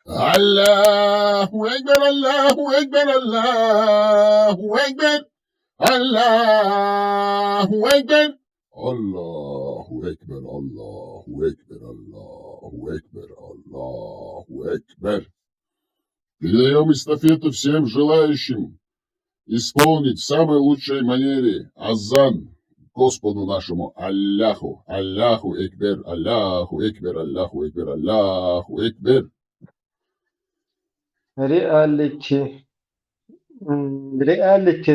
الله أكبر الله أكبر الله أكبر الله أكبر الله أكبر الله أكبر الله أكبر الله أكبر. Передаем эстафету всем желающим исполнить в самой лучшей манере азан Господу нашему Аллаху. Аллаху Экбер, Аллаху Экбер, Аллаху Экбер, Аллаху Экбер. Reality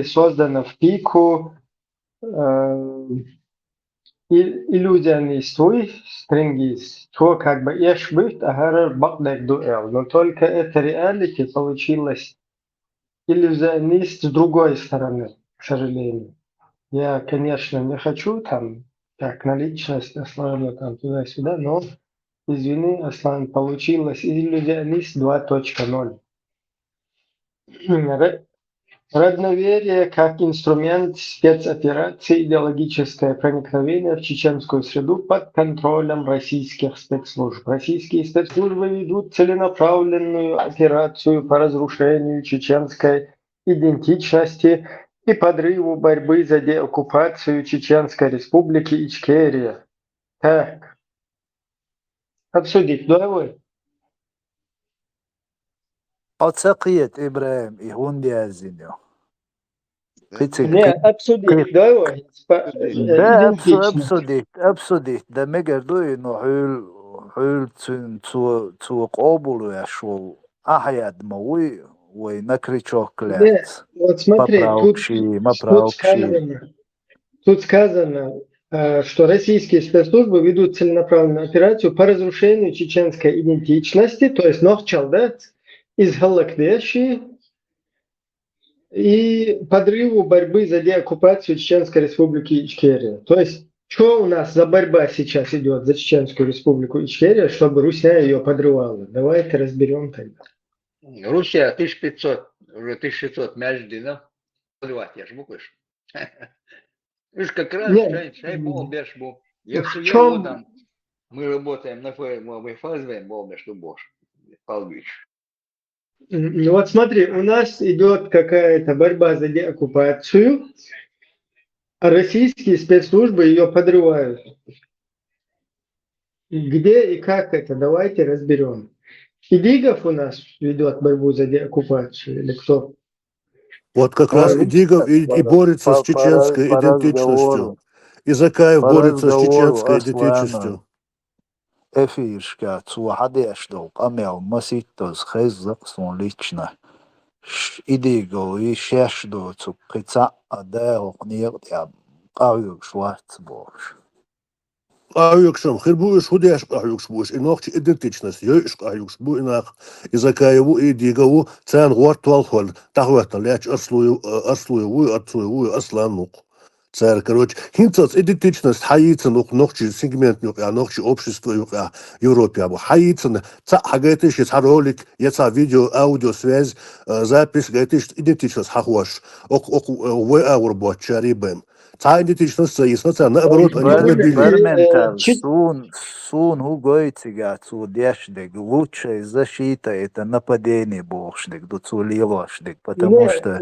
создана в пику, иллюзионистуй, стрингиз, то как бы эшбыт, агар бакдек дуэл. Но только это реалити получилось иллюзионист с другой стороны, к сожалению. Я, конечно, не хочу там, как на личность Аслана там туда-сюда, но, извини, Аслан, получилось иллюзионист 2.0. Родноверие как инструмент спецоперации, идеологическое проникновение в чеченскую среду под контролем российских спецслужб. Российские спецслужбы ведут целенаправленную операцию по разрушению чеченской идентичности и подрыву борьбы за деоккупацию Чеченской республики Ичкерия. Так, обсудить, давай. Оцеқиет Ибраим и Хундиазиньо. Не, обсудить, давай. Да, обсудить. Да мегердуй, но хюл цу قابلو я шел. Ахяд мауи, ой, накричок клят. Вот смотри, тут сказано, что российские спецслужбы ведут целенаправленную операцию по разрушению чеченской идентичности, то есть Нохчал, да, из Галактеши, и подрыву борьбы за деоккупацию Чеченской республики Ичкерия. То есть, что у нас за борьба сейчас идет за Чеченскую республику Ичкерия, чтобы Русня ее подрывала? Давайте разберем тогда. Руссия 1500, уже 1600 мяжди, да? Подрывать, я ж буквишь. Видишь, как раз чай был бешбу. Если там мы работаем на ФМ, мы фазваем, был бешбу бош. Полбич. Ну вот смотри, у нас идет какая-то борьба за деоккупацию, а российские спецслужбы ее подрывают. Где и как это? Давайте разберем. Идигов у нас ведет борьбу за деоккупацию или кто? Вот как раз Идигов и борется с чеченской идентичностью. И Закаев борется с чеченской идентичностью. Эфиршка цуахадешдол амел маситос хеззаксон лично. Идиго и шешдо цукица адео нирдя авюк шварцборш. Авюкшам хербуеш худеш авюкшбуш и ногти идентичность. Йоиш авюкшбу инах и Закаеву и Идигову цен гвартуалхол тахватна ляч арслуеву асланук. Царь, короче, хинцац идентичность хаицын ногчи сегмент ногчи общество Европе. Хаицын ца хагайтыш ролик, яца видео, аудиосвязь, запись гайтыш идентичность хахуаш. Вы аурбот чарибем. Ца идентичность заисна, наоборот, они победили. Сун хугойцига цу дешдек. Лучшая защита это нападение бошдек, до цулилошдек, потому что...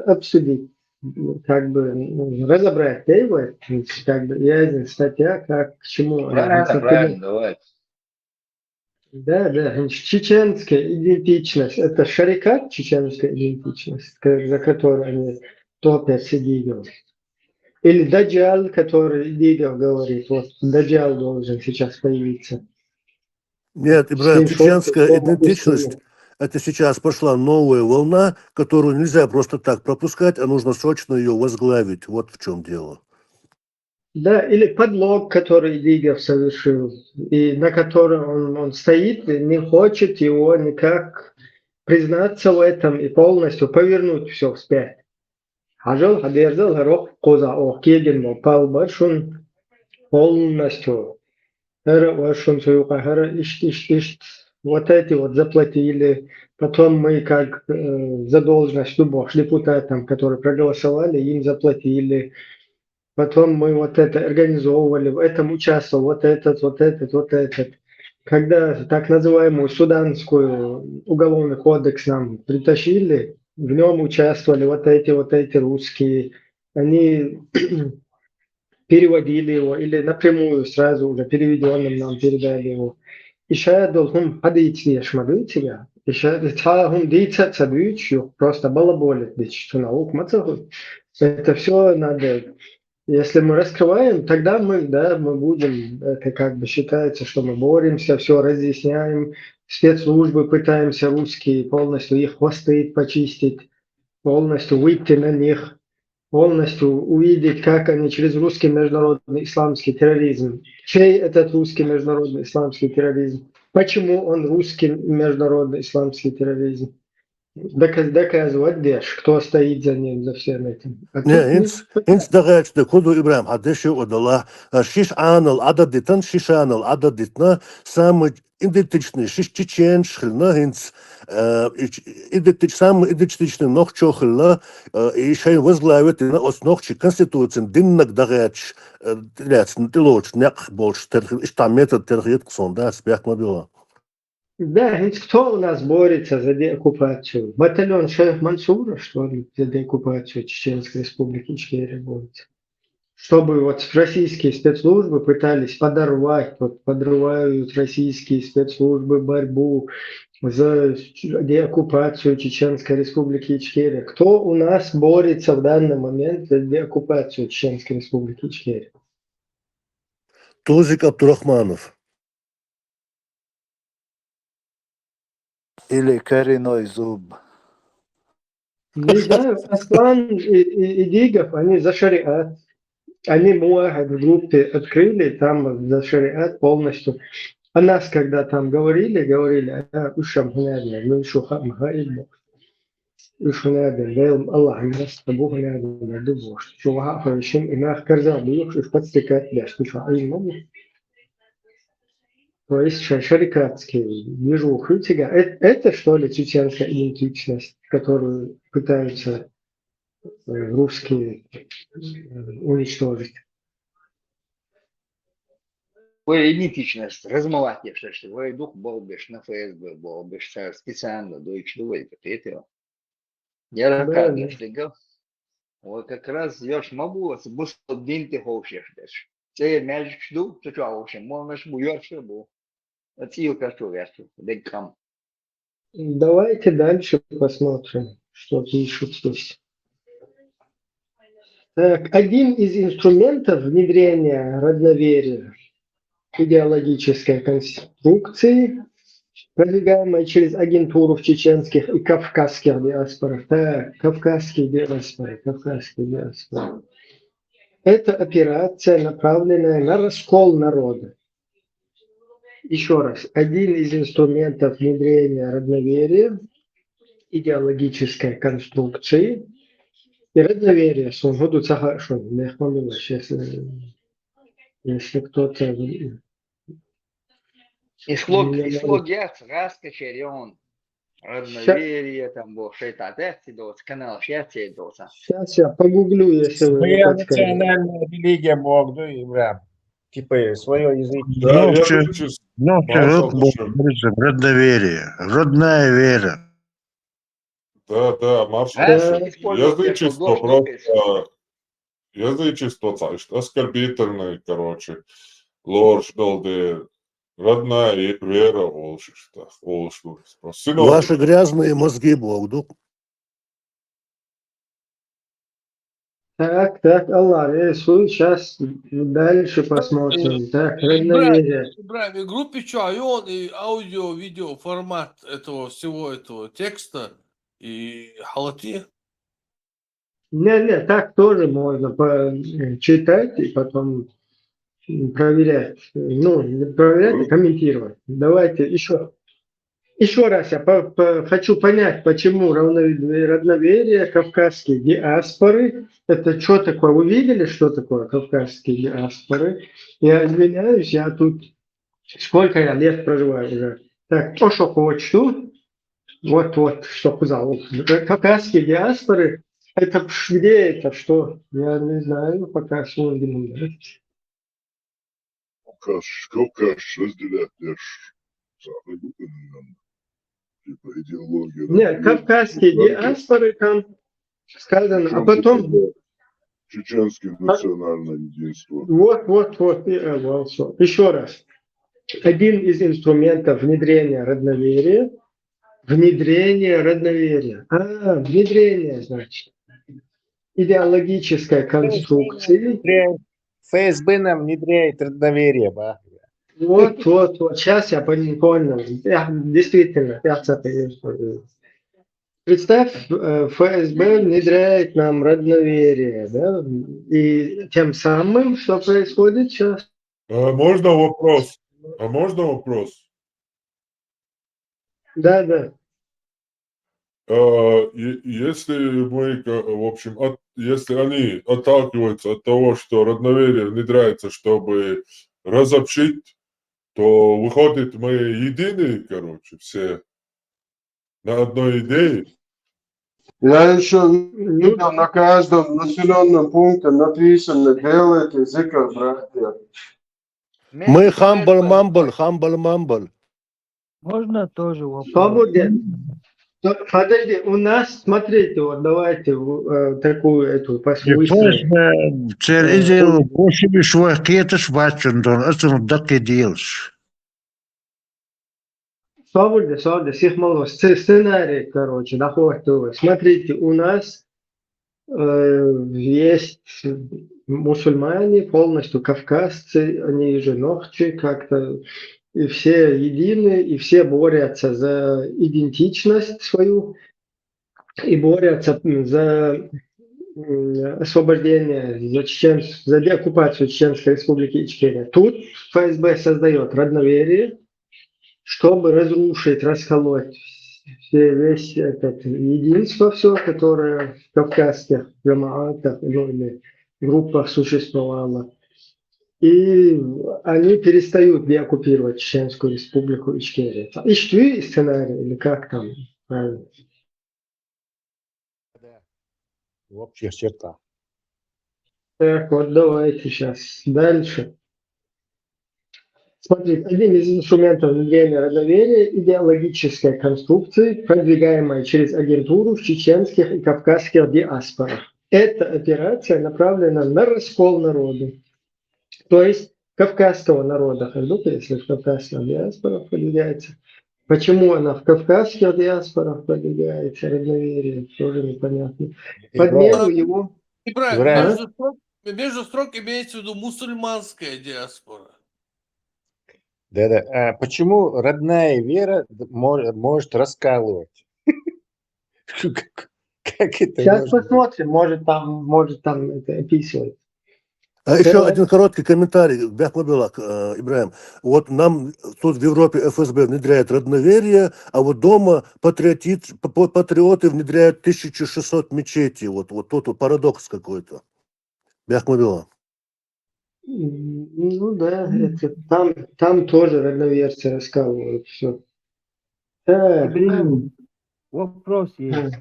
Обсудить, как бы разобрать, как бы Язин, статья, как к чему. Правильно, давайте. Да, чеченская идентичность, это шарикат, чеченская идентичность, за которую они топят с Идигом. Или Даджал, который Идигов говорит, вот Даджал должен сейчас появиться. Нет, Ибраим, чеченская идентичность, это сейчас пошла новая волна, которую нельзя просто так пропускать, а нужно срочно ее возглавить. Вот в чем дело. Да, или подлог, который Идигов совершил, и на котором он стоит, и не хочет его никак признаться в этом и полностью повернуть все вспять. Хажал, хадерзал, гарок, коза, кеген, мопал, башун, полностью. Вашун вот эти вот заплатили, потом мы как задолженность любых депутатам, которые проголосовали, им заплатили. Потом мы вот это организовывали, в этом участвовал вот этот. когда так называемую суданскую уголовный кодекс нам притащили, в нем участвовали вот эти русские, они переводили его или напрямую сразу уже переведенным нам передали его. И шайдул хум хадийти шмадуйтига. И шайдул хум дийца цадуючу, просто балаболит, что наук мацагу. Это все надо. Если мы раскрываем, тогда мы будем, это как бы считается, что мы боремся, все разъясняем, спецслужбы пытаемся русские полностью их хвосты почистить, полностью выйти на них, полностью увидеть, как они через русский международный исламский терроризм. Чей этот русский международный исламский терроризм? Почему он русский международный исламский терроризм? Доказывать дешь, кто стоит за ним, за всем этим. А тут Не, инс дагайч да куду Ибрахим хадеши удала шиш анал ададитан шиш анал ададитна самый идентичный шиш чечен шхилна инс самый идентичный нох чохилна и шей возглавит на основе конституции диннак дагайч ляцн тилоч нях больше штаммета терхит ксонда спях мобила. да, ведь кто у нас борется за деоккупацию? Батальон Шейх Мансура, что ли, за деоккупацию Чеченской Республики Ичкерия борется? Чтобы вот российские спецслужбы пытались подорвать, вот подрывают российские спецслужбы борьбу за деоккупацию Чеченской Республики Ичкерия. Кто у нас борется в данный момент за деоккупацию Чеченской Республики Ичкерия? Тузик Абдурахманов. Или коренной зуб. Не знаю, Аслан и Дигов, они за шариат. Они Муахад в группе открыли, там за шариат полностью. А нас, когда там говорили, ушам хунядна, ну еще хамхаидна. Ушунядна, вейлм Аллах, нас табу хунядна, дубош. Чуваха фаришин, и нах карзал, бьюх, и подстекать ляш, ты что, ай, могу? То есть шарикатские движухи тяга. Это что ли чеченская идентичность, которую пытаются русские уничтожить? Ви ідентичність розмивати, що ви дух болбиш на ФСБ, болбиш специально дойчдували, это. Я Да, рассказываю, что вот как раз я ж могу с бустодин ты хочешь, дешь. Це мяч жду, то что вообще, можно ж буйорше был. Отсилка что вяжу, декам. давайте дальше посмотрим, что пишут здесь. Так, один из инструментов внедрения родноверия идеологической конструкции, продвигаемой через агентуру в чеченских и кавказских диаспорах. Так, кавказские диаспоры. Это операция, направленная на раскол народа. Еще раз, один из инструментов внедрения родноверия, идеологической конструкции и родноверия. Если кто-то... И слогец, раскачерен, родноверие, там был шейтатец, канал счастья, Сейчас я погуглю, если вы не Своя подскажете. национальная религия Бог, да, Ибрахим? Типа свое язык. Да, я Ногти, хочу... ногти Маршал, рук Бог, говорится, родноверие, родная вера. Да, маршал. Раз использовать Язычество просто... Язычество, оскорбительное, короче. Ложь, долды. Родная вера, волшебство. Ваши грязные мозги, Богду. Так, Аллах, сейчас дальше посмотрим. Так, родноверие. Ибрахим, и группе что, и он, и аудио, видео, формат этого всего этого текста и халати? Не, так тоже можно читать и потом проверять. Ну, не проверять, а комментировать. Давайте еще раз я хочу понять, почему родноверие, кавказские диаспоры, это что такое? Вы видели, что такое кавказские диаспоры? Я извиняюсь, я тут сколько я лет проживаю уже. Так, то, что хочу, вот, что сказал. Кавказские диаспоры, это где это, что? Я не знаю, пока сложно. Кавказ разделять, Типа идеология. Нет, кавказские диаспоры там сказано, а потом... Чеченское национальное единство. Вот, еще раз. Один из инструментов внедрения родноверия. Внедрение, значит. Идеологической конструкции. ФСБ нам внедряет родноверие, ба. Вот. Сейчас я понял. Действительно, представь, ФСБ внедряет нам родноверие, да? И тем самым, что происходит сейчас? Можно вопрос? Да. Если мы, в общем, если они отталкиваются от того, что родноверие внедряется, чтобы разобщить, то выходит, мы едины, короче, все на одной идее. Я еще видел на каждом населенном пункте написано «Делайте языка, братья». Мы хамбл-мамбл. Можно тоже вопрос? Свободен. Подожди, у нас, смотрите, вот давайте такую эту послушаем. Цер идел, больше швах кетеш вачендон, это дакке делш. Свободен, всех мало. Сценарий, короче, доходит. Смотрите, у нас есть мусульмане, полностью кавказцы, они же ногчи как-то, и все едины, и все борются за идентичность свою, и борются за освобождение, за деоккупацию Чеченской республики Ичкерия. Тут ФСБ создает родноверие, чтобы разрушить, расколоть весь этот единство, все, которое в кавказских джамаатах, или группах существовало. И они перестают деоккупировать Чеченскую республику Ичкерия. Ищи сценарий, или как там правильно? В общих чертах. Так, вот давайте сейчас дальше. Смотрите, один из инструментов внедрения родноверия – идеологической конструкции, продвигаемой через агентуру в чеченских и кавказских диаспорах. Эта операция направлена на раскол народа. То есть кавказского народа, если в кавказских диаспорах продвигается. Почему она в кавказских диаспорах продвигается, родноверие, тоже непонятно. Подмену его... Между строк имеется в виду мусульманская диаспора. Да. А почему родная вера может раскалывать? Как это? Сейчас посмотрим, может там это описывать. Еще один короткий комментарий, Бяхмабилак, Ибраим. Вот нам тут в Европе ФСБ внедряет родноверие, а вот дома патриоты внедряют 1600 мечетей. Вот тут парадокс какой-то. Бяхмабилак. Ну да, там тоже родноверцы раскалывают все. Вопрос есть.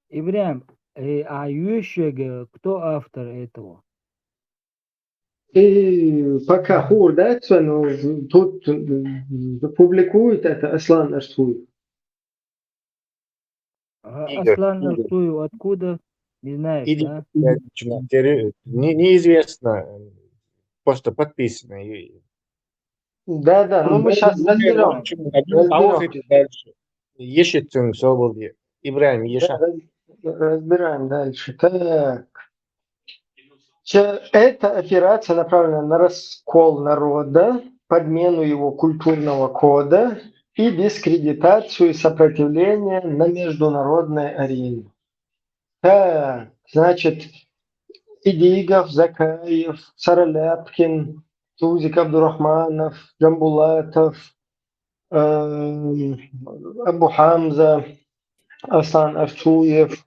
Ибраим, а Ющега, кто автор этого? И пока хурдается, но тут публикует это Аслан Арсуев. Аслан Арсуев откуда? Не знаешь, да? Неизвестно. Просто подписано. Да, ну мы сейчас разберем. Дальше. Ешетин свободе. Ибраим, Еша. Разбираем дальше. Так. Эта операция направлена на раскол народа, подмену его культурного кода и дискредитацию и сопротивление на международной арене. Так, значит, Идигов, Закаев, Сараляпкин, Тузик Абдурахманов, Джамбулатов, Абу Хамза, Аслан Арчуев.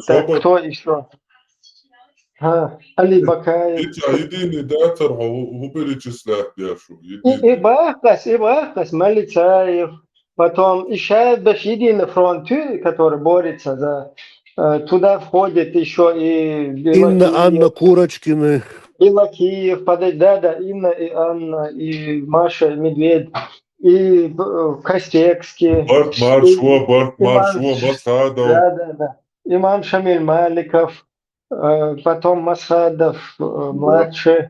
Так, кто еще? Али Бакаев. Единый датор, вы перечислять, Яшу. И Бахкас, Малицаев. Потом еще единый фронт, который борется за... Туда входит еще и... Анна Курочкина. И Лакиев, да, Инна, и Анна, и Маша, и Медведь, и Костекский, Борт и Маршво, Масхадов. да. Имам Шамиль Маликов, потом Масхадов, младший.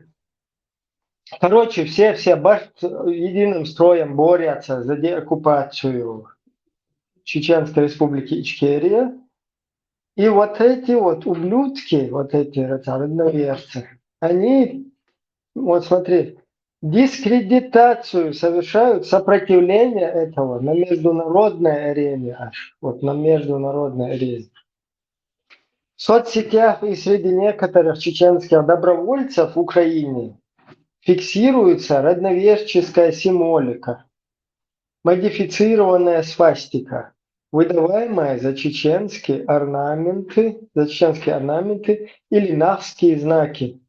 Короче, все единым строем борются за деоккупацию Чеченской республики Ичкерия. И вот эти вот ублюдки, вот эти родноверцы, они, вот смотри, дискредитацию совершают, сопротивление этого на международной арене аж, вот на международной арене. В соцсетях и среди некоторых чеченских добровольцев в Украине фиксируется родноверческая символика, модифицированная свастика, выдаваемая за чеченские орнаменты или навские знаки.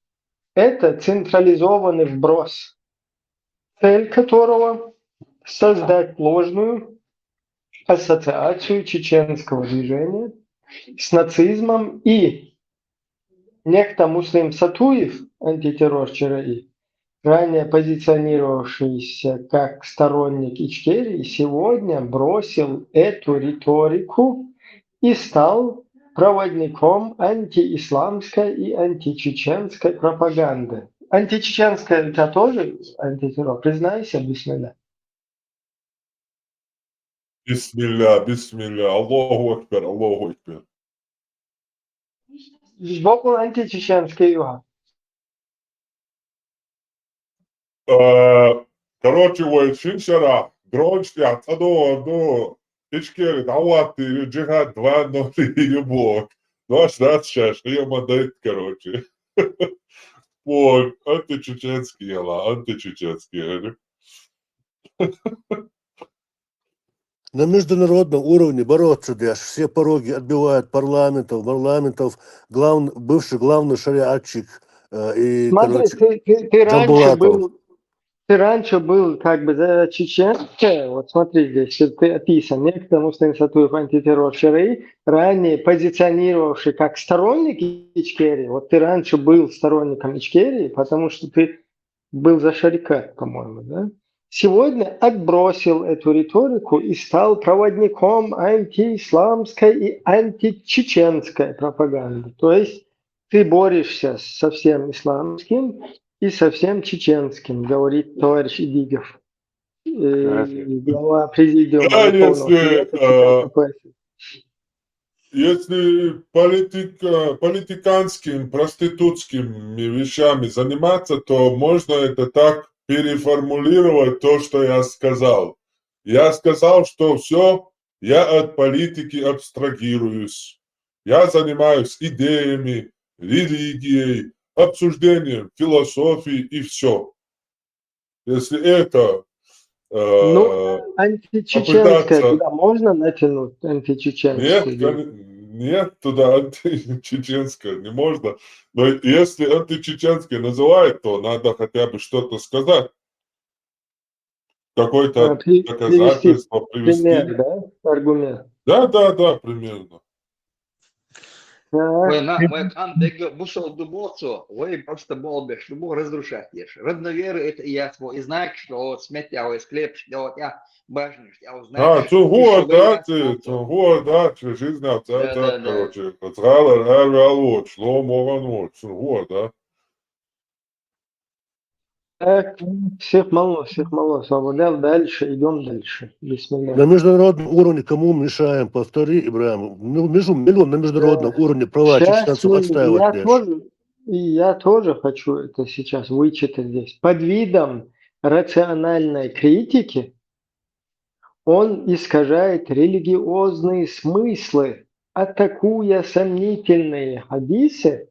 Это централизованный вброс, цель которого – создать ложную ассоциацию чеченского движения с нацизмом, и некто Муслим Сатуев, антитеррор ЧРИ, ранее позиционировавшийся как сторонник Ичкерии, сегодня бросил эту риторику и стал проводником антиисламской и античеченской пропаганды. Античеченская у тебя тоже антитеррор? Признайся, бисмилля. Бисмилля, Аллаху Акбар, Аллаху Акбар. Сбоку античеченский юга. Короче, Шиншара, Дронштят, Адо, Ичкери, Давати, Джихад, 2-0 и блок. 26, я мандат, короче. Ой, античеченский, античеченский. На международном уровне бороться, Дэш, все пороги отбивают парламентов, бывший главный шариатчик и, Смотри, короче, ты Джамбулатов. раньше был как бы за чеченское, вот смотри здесь, ты описан, некто Муслим Сатуев, антитеррор ЧРИ, ранее позиционировавший как сторонник Ичкерии, вот ты раньше был сторонником Ичкерии, потому что ты был за шарикат, по-моему, да? Сегодня отбросил эту риторику и стал проводником антиисламской и античеченской пропаганды. То есть ты борешься со всем исламским и со всем чеченским, говорит товарищ Идигов, глава президиума Да, Верховного Совета КПСС. если политиканским, проститутскими вещами заниматься, то можно это так переформулировать то, что я сказал. Я сказал, что все, я от политики абстрагируюсь. Я занимаюсь идеями, религией, обсуждением философии и все. Если это Ну, античеченская туда можно натянуть, античеченскую? Нет, туда античеченское не можно. Но если античеченское называют, то надо хотя бы что-то сказать. Какое-то доказательство привести. Пример, да? Аргумент. Да, примерно. Вы кандег бусол дубоцо, вы просто болбеш, дубо разрушать ешь. Родноверы это я свой, и знаешь, что сметя склеп, что я башню, я узнаю. Жизнь это, короче, да. Так, всех мало, освободил. Дальше, идем дальше. Бисмилля. На международном уровне кому мешаем? Повтори, Ибраим. На международном уровне права чеченцев отстаивать. Я тоже хочу это сейчас вычитать здесь. Под видом рациональной критики он искажает религиозные смыслы, атакуя сомнительные хадисы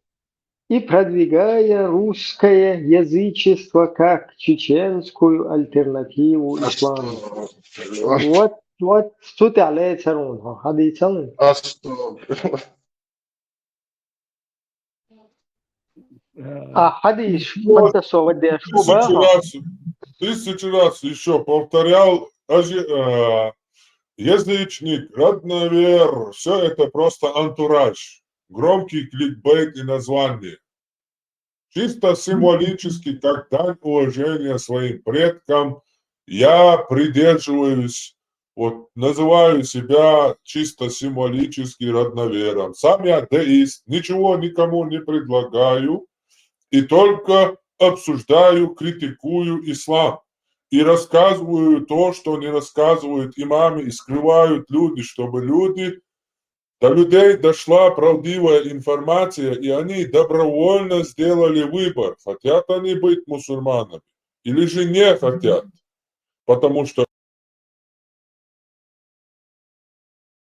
и продвигая русское язычество как чеченскую альтернативу исламу. Вот тут عليه ترون حديثاً. حديث Тысячу раз еще повторял, язычник, родновер, все это просто антураж, громкий кликбейт и название. чисто символически, как дань уважения своим предкам, я придерживаюсь, вот называю себя чисто символически родновером. Сам я атеист, ничего никому не предлагаю и только обсуждаю, критикую ислам. И рассказываю то, что не рассказывают имамы, и скрывают люди, чтобы до людей дошла правдивая информация, и они добровольно сделали выбор, хотят они быть мусульманами или же не хотят, потому что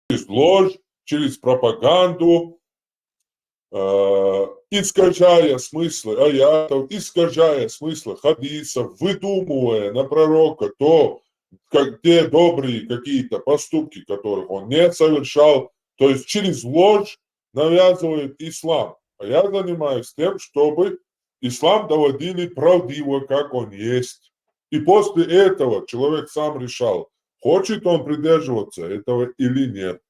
через ложь, через пропаганду, искажая смыслы аятов, искажая смыслы хадисов, выдумывая на пророка те добрые какие-то поступки, которых он не совершал, то есть через ложь навязывает ислам. А я занимаюсь тем, чтобы ислам доводили правдиво, как он есть. И после этого человек сам решал, хочет он придерживаться этого или нет.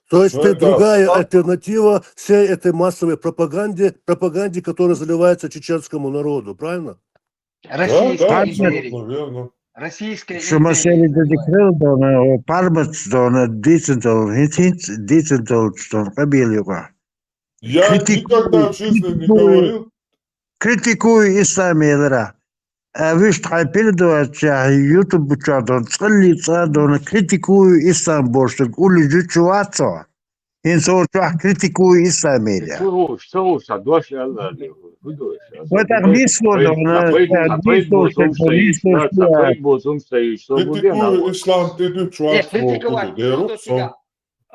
То есть Ну, ты это- другая альтернатива всей этой массовой пропаганде, которая заливается чеченскому народу, правильно? Российская Да, империя. абсолютно верно. Российская Şu mesele империя. dedikleri de ona o parmak da ona decent olsun kabile. Я никогда в жизни не говорил, Критикую исламиелера. Виш передавать YouTube чатон, скалица дона критикую ислам больше, улиджу чуацо. Инсо критикую исламиелера. Вот аргисло дона, аргисло критикую ислам, ты Нет, чувак, критиковать что тебя.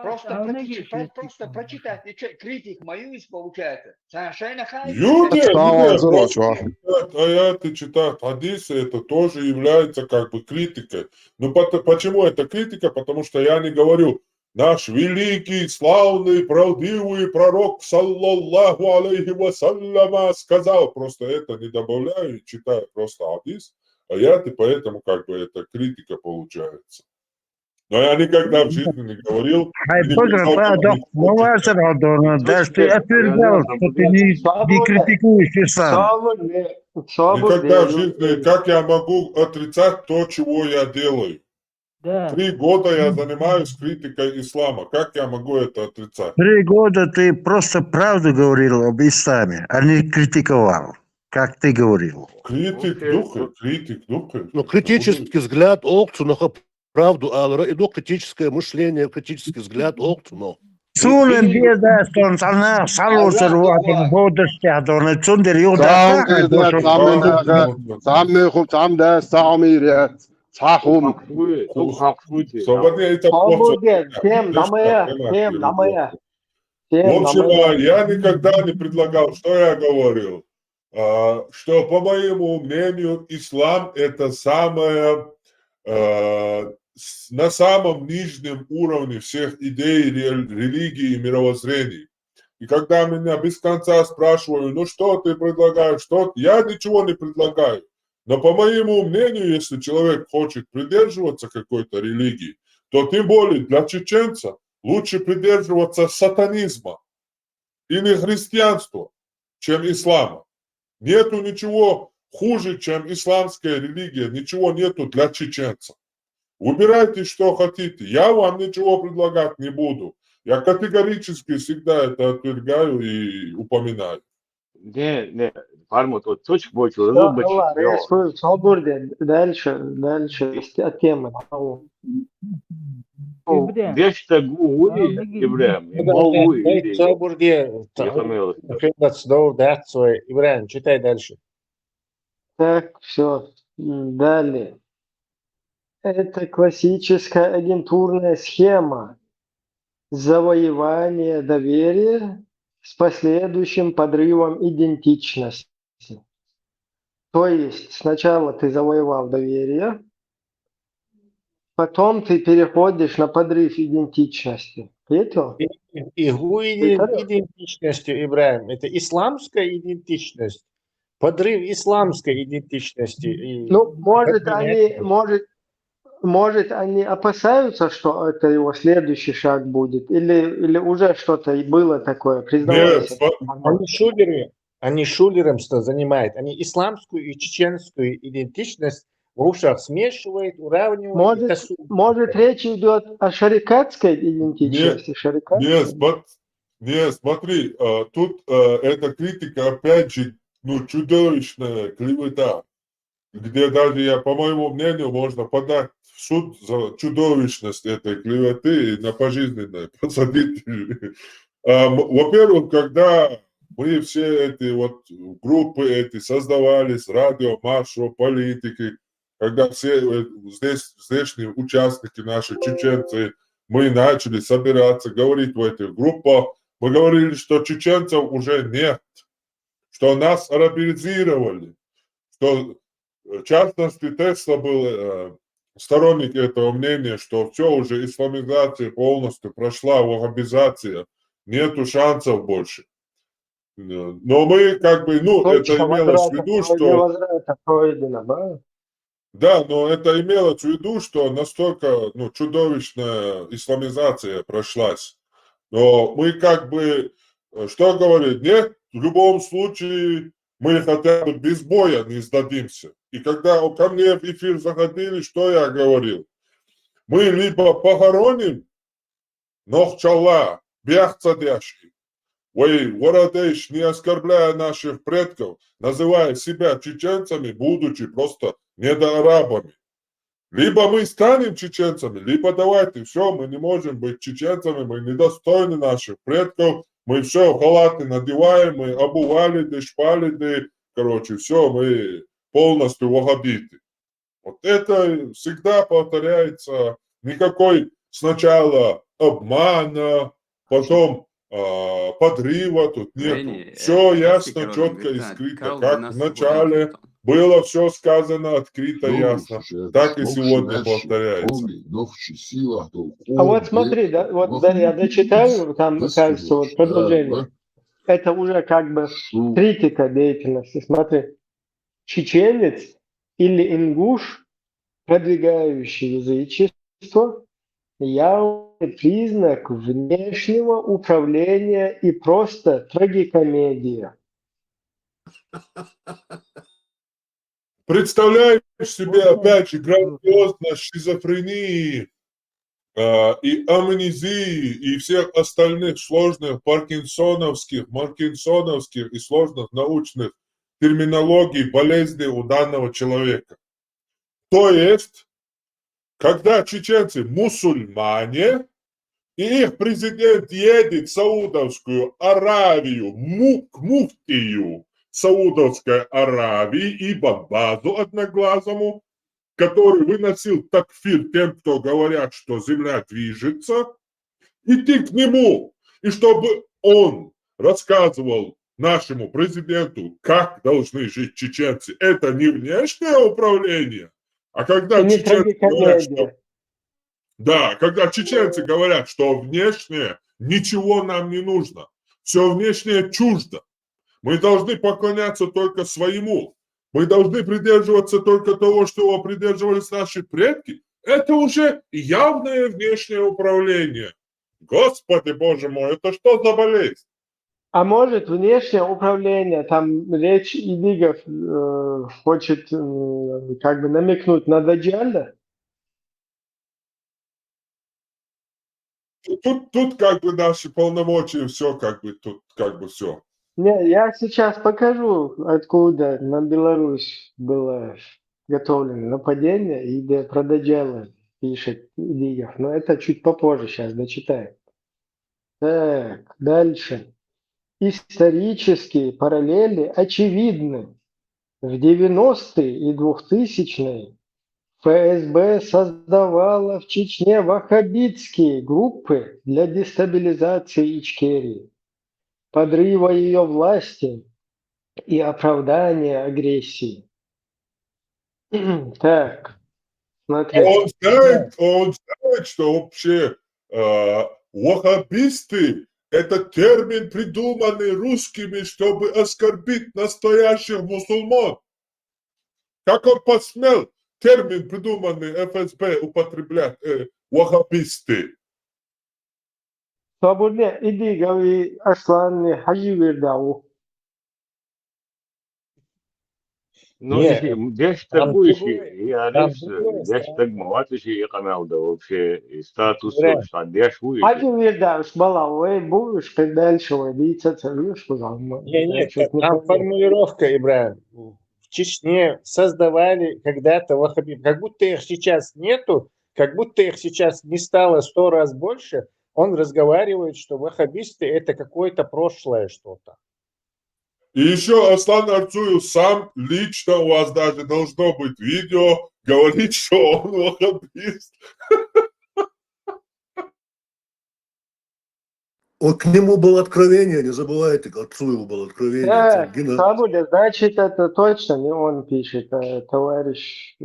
Просто, Просто просто прочитать. И критик мою получается. Совершенно Юде, Sağ ol, просто Зурочва. читать аяты, читать хадисы, это тоже является как бы критикой. Но почему это критика? Потому что я не говорю, наш великий, славный, правдивый пророк, саллаллаху алейхи вассаляма, сказал. Просто это не добавляю, читаю просто хадис, аяты, поэтому как бы это критика получается. Но я никогда в жизни не говорил, Хай не погреб, писал, док, ну важно, дона, даже ты отвергал, что ты не критикуешь ислам. никогда в жизни, как я могу отрицать то, чего я делаю? да. 3 года я занимаюсь критикой ислама. Как я могу это отрицать? 3 года ты просто правду говорил об исламе, а не критиковал, как ты говорил. Критик духа. Но критический взгляд олцунаха правду алра, и критическое мышление, критический взгляд олцуно. Suulen biedästön sana saluseruotin vuodostjadon, et sunder juuda Sağ ol, Sağ da Sağmiriyet. Sağum. Свободнее это Свободен, плохо. тем, на моя, тем, на моя. В общем, я никогда не предлагал, что я говорил, что, по моему мнению, ислам это самое, на самом нижнем уровне всех идей, религии и мировоззрений. И когда меня без конца спрашивают, ну что ты предлагаешь, что я ничего не предлагаю. Но по моему мнению, если человек хочет придерживаться какой-то религии, то тем более для чеченца лучше придерживаться сатанизма или христианства, чем ислама. Нету ничего хуже, чем исламская религия, ничего нету для чеченца. Выбирайте, что хотите. Я вам ничего предлагать не буду. Я категорически всегда это отвергаю и упоминаю. Свободен, дальше, тема. Ибраим, читай дальше. Так, все, далее. Это классическая агентурная схема завоевания доверия с последующим подрывом идентичности. То есть сначала ты завоевал доверие, потом ты переходишь на подрыв идентичности. Видел? Игу идентичностью, Ибраим, это исламская идентичность, подрыв исламской идентичности. Ну, может, они опасаются, что это его следующий шаг будет, или уже что-то было такое, признавайся. Они шулеры, Они шулеромство занимают. Они исламскую и чеченскую идентичность в ушах смешивают, уравнивают и тасуют. Может, речь идет о шарикатской Не, идентичности? не, Шарикатской? не, смотри, тут эта критика, опять же, ну, чудовищная клевета, где даже, по моему мнению, можно подать в суд за чудовищность этой клеветы и на пожизненное посадить. Во-первых, когда мы все эти вот группы эти создавались, радио, маршо, политики, когда все здешние участники наши, чеченцы, мы начали собираться, говорить в этих группах, мы говорили, что чеченцев уже нет, что нас арабизировали, что, в частности, Тесла был сторонник этого мнения, что все уже исламизация полностью прошла, ваххабизация, нету шансов больше. Но мы как бы, ну, это Точка имелось в возврата, виду, что... возврата пройдено, да? Да, но это имелось в виду, что настолько, ну, чудовищная исламизация прошлась. Но мы как бы, что говорить, нет, в любом случае мы хотя бы без боя не сдадимся. И когда ко мне в эфир заходили, что я говорил? Мы либо похороним Нохчалла, Бяхцадяшки, ой, Вородейш, не оскорбляя наших предков, называя себя чеченцами, будучи просто недоарабами. Либо мы станем чеченцами, либо давайте, все, мы не можем быть чеченцами, мы недостойны наших предков, мы все, халаты надеваем, мы обували, шпали, короче, все, мы полностью ваххабиты. Вот это всегда повторяется, никакой сначала обмана, потом подрыва тут нету. Все ясно, четко и скрыто, как в начале было все сказано открыто, ясно, так и сегодня повторяется. А вот смотри, да, вот да, я дочитаю, там, кажется, вот продолжение. Это уже как бы критика деятельности. Смотри, чеченец или ингуш, продвигающий язычество, явный признак внешнего управления и просто трагикомедия. Представляешь себе, опять же, грандиозность шизофрении и амнезии и всех остальных сложных паркинсоновских и сложных научных терминологий болезни у данного человека. То есть, когда чеченцы мусульмане, и их президент едет в Саудовскую Аравию, к муфтию Саудовской Аравии и Бабазу Одноглазому, который выносил такфир тем, кто говорят, что земля движется, идти к нему, и чтобы он рассказывал нашему президенту, как должны жить чеченцы. Это не внешнее управление, а когда не чеченцы говорят, что... трагикомедия. Да, когда чеченцы говорят, что внешнее ничего нам не нужно, все внешнее чуждо. Мы должны поклоняться только своему. Мы должны придерживаться только того, что придерживались наши предки. Это уже явное внешнее управление. Господи, Боже мой, это что за болезнь? А может, внешнее управление, там речь Идигов хочет как бы намекнуть на Даджаля? Тут как бы наши полномочия, все как бы, тут как бы все. Не, я сейчас покажу, откуда на Беларусь было готовлено нападение, и где про Даджаля пишет Идигов. Но это чуть попозже, сейчас дочитаю. Так, дальше. Исторические параллели очевидны. В 90-е и 2000-е ФСБ создавала в Чечне ваххабитские группы для дестабилизации Ичкерии, подрыва ее власти и оправдания агрессии. Так, смотри. Он знает, что вообще ваххабисты – это термин, придуманный русскими, чтобы оскорбить настоящих мусульман. Как он посмел термин, придуманный ФСБ, употреблять ваххабисты? Свободне, иди, говори, Аслан, Хаджи Вердау. Ну, Не, здесь там такующий, другое, и там Алис, другое здесь так странно. моватый, и канал, да, вообще, и статус, Ибрагим, что здесь выйти. Hadi Virdaş bala ve bu işte dальше вы видите, видишь, сказал, я нет, что-то не там понял. формулировка, Ибрагим. В Чечне создавали когда-то ваххабитов. Как будто их сейчас нету, как будто их сейчас не стало 100 раз больше. Он разговаривает, что ваххабисты это какое-то прошлое что-то. И еще Аслан Арцуев сам лично, у вас даже должно быть видео, говорит, что он ваххабист. Вот к нему было откровение, не забывайте, к отцу его было откровение. Так, Гена- Сабуля, значит, это точно не он пишет, а товарищ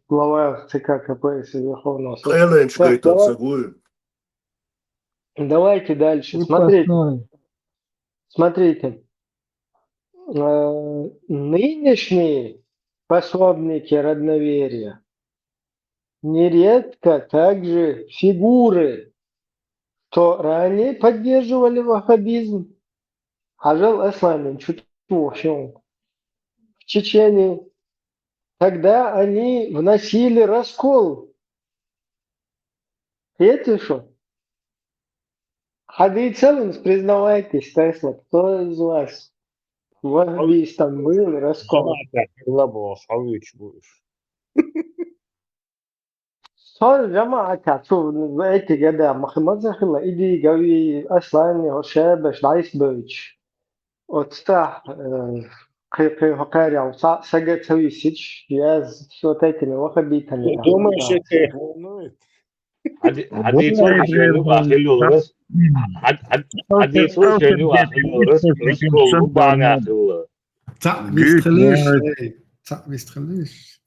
глава ЦК КПСС Верховного Суда. Эленчка Так, это цагую. давайте дальше. Смотрите. Нынешние пособники родноверия нередко также фигуры, что ранее поддерживали ваххабизм, Ажал Асламин, в Чечении. Тогда они вносили раскол. Это что? Хады целым признавайтесь, Тесла, кто из вас ваххабистом был, раскол? Son جماعة شوف بقيت جدا مخمزة خلا إيدي قوي أصلا وشابش دايس بيج وتستاح قي هقاري أو سجت سوي سيتش ياز شو تاكني واخد بيتني Думаешь, это их волнует? حد يصير اللي واخلوا الرز حد يصير اللي واخلوا الرز كله بعنا خلوا بيستخليش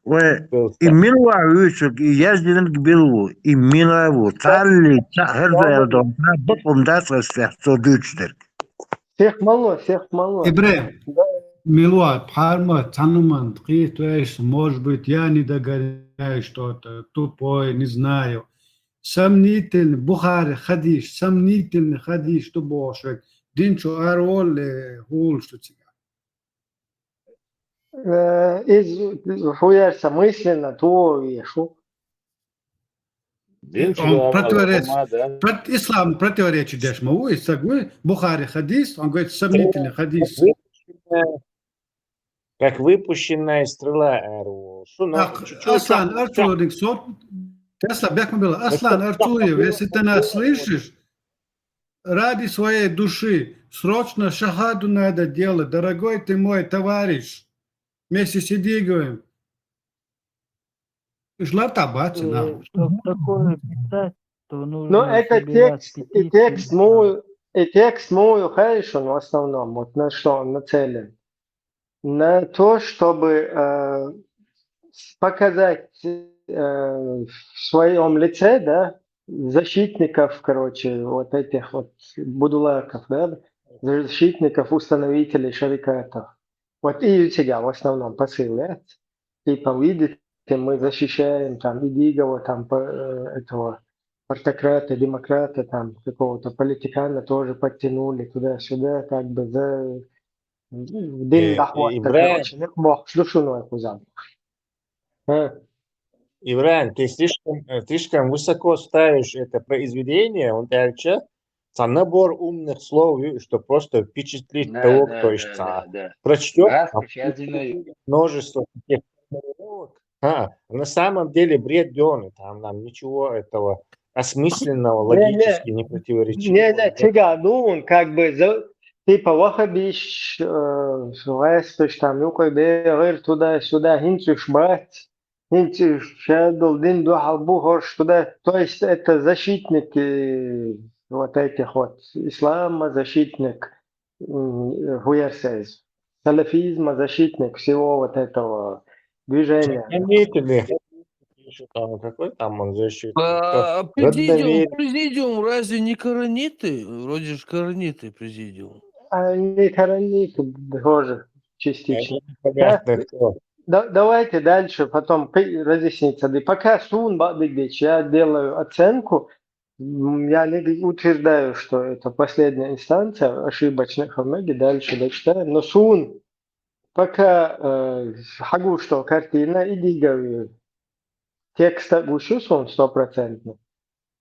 وإميلوا عيوشك يجدن قبلوا إميلوا تعلي هرزا بطلم داس رسلح صدوشتر Всех мало. إبراهيم Милуат, Парма, Цануман, может быть, я не догоняю что-то, тупой, не знаю. Сомнительный, Бухари, хадиш, сомнительный хадиш, что бошек. Динчо арол, хул, что тебя. Хуярся мысленно, то вешу. Он противоречит, ислам противоречит Дешмову, и согласен, Бухари хадис, он говорит, сомнительный хадис. Как выпущенная стрела РУ. Аслан Арцуев, Тесла, Аслан Арцуев, если ты нас слышишь, ради своей души, срочно шахаду надо делать, дорогой ты мой товарищ. Вместе сиди, говорим. Чтобы такое писать, то нужно Но это текст мой Хайшон в основном, вот на что он нацелен. На то, чтобы показать в своем лице, да, защитников, короче, вот этих вот будулаков, да, защитников, установителей шарикатов. Вот и у тебя в основном посыл, да? Типа, видите, мы защищаем там Идигова, там этого партократа, демократа, там какого-то политикана тоже подтянули туда-сюда, как бы за день доход, короче, не бог, шлюшуной кузан. Ивран, ты слишком высоко ставишь это произведение, он дальше, набор умных слов, что просто впечатлить того, кто прочтет множество таких формулировок. На самом деле бред Дёны, там нам ничего этого осмысленного, логически не противоречит. Не, тебя, ну он как бы типа вахабиш, вестыш там, юкой бегер туда-сюда, хинчиш брать, хинчиш шедл, дин духал бухош туда. То есть это защитники вот этих вот ислама, защитник хуерсез, салафизма, защитник всего вот этого движения. Какой там он защитник? Президиум разве не корониты? Вроде же корониты президиум. Они корониты тоже частично. Давайте дальше, потом разъяснится. И пока Сун Бадыгдич, я делаю оценку, я не утверждаю, что это последняя инстанция, ошибочных Хамеги, дальше дочитаем. Но Сун пока хагу, что картина и дига текста гушус он 100%.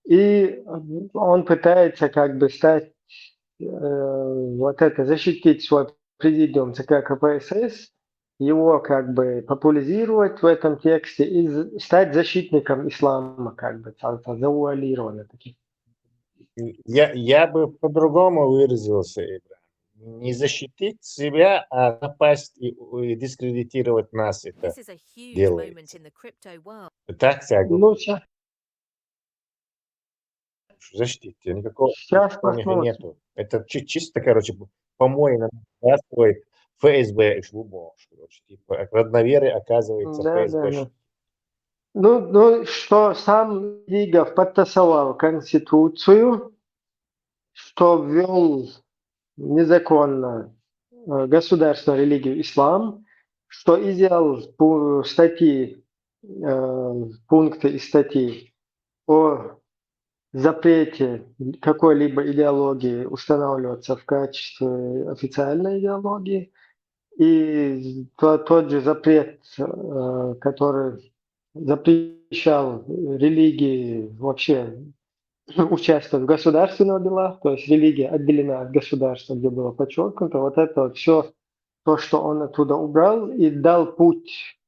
И он пытается как бы стать, вот это, защитить свой президиум ЦК КПСС, его как бы популяризировать в этом тексте и стать защитником ислама, как бы, завуалированно таким. Я бы по-другому выразился, Ибрахим. Не защитить себя, а напасть и дискредитировать нас это делается. Так, Сягу? Ну, сейчас Защитите, никакого посмотрим. нету. Это чисто, короче, по-моему, свой ФСБ шлюбо, короче, типа, родноверы, оказывается, Да, ФСБ. да. Ну, что сам Лигов подтасовал Конституцию, что ввел незаконно государственную религию ислам, что изъял статьи, пункты из статей о запрете какой-либо идеологии устанавливаться в качестве официальной идеологии, и тот же запрет, который запрещал религии вообще участвовать в государственных делах, то есть религия отделена от государства, где было подчеркнуто, вот это все, то, что он оттуда убрал и дал путь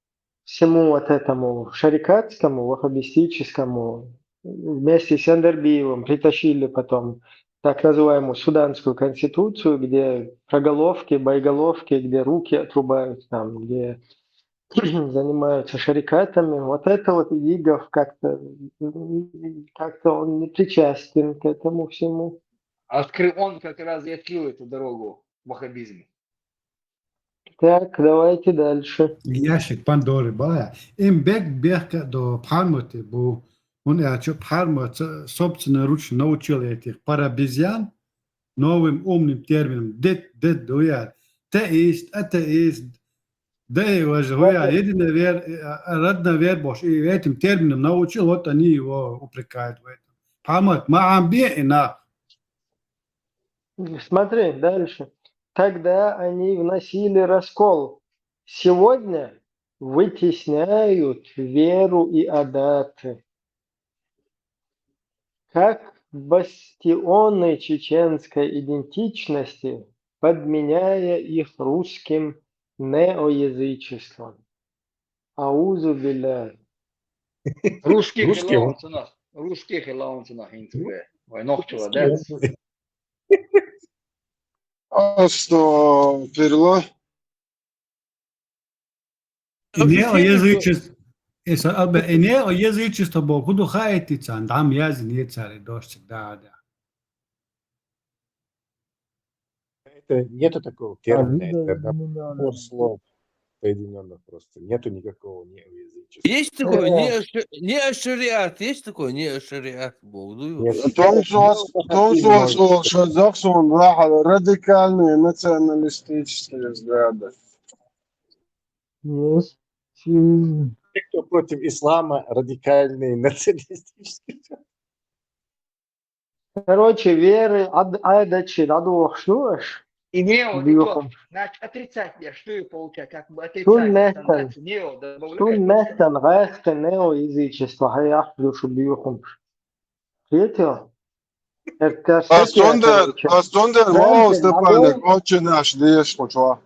всему вот этому шарикатскому, ваххабистическому, вместе с Андербиевым притащили потом так называемую суданскую конституцию, где проголовки, боеголовки, где руки отрубают, там, где занимаются шарикатами. Вот это вот Игов как-то он не причастен к этому всему. Он как раз и открыл эту дорогу ваххабизму. Так, давайте дальше. Ящик Пандоры, бая. Им бег до Пармоти, бо он Пармот собственноручно научил этих парабезьян новым умным термином. Дед, дуя. Теист, атеист. Да, единый родной вер Бож. И этим термином научил, вот они его упрекают в этом. Пармот, маамбе Смотри, дальше. Тогда они вносили раскол. Сегодня вытесняют веру и адаты. Как бастионы чеченской идентичности, подменяя их русским неоязычеством. Аузу билля. Русских лаунцинах интуге. Ой, нохчула, да? Астагфирулlah. неоязычество. Неоязычество бо худу хаетица, дам язин ецари дошчик, да. Это нету такого термина, это набор слов соединенных просто. Нету никакого неоязычества. Есть такой неошариат, есть такой неошариат, Бог Что Заксон радикальные националистические взгляды. Есть. Те, кто против ислама, радикальные, националистические. Короче, веры, адачи, адуахшнуаш. И нео, значит, отрицательное, что и получается, как бы отрицательное. Нео добавляет. Гайхта неоязычество, хаяхплюшу бьюхум. Третье? Астундер, мол, Степаник, очень наш, лишь, почва.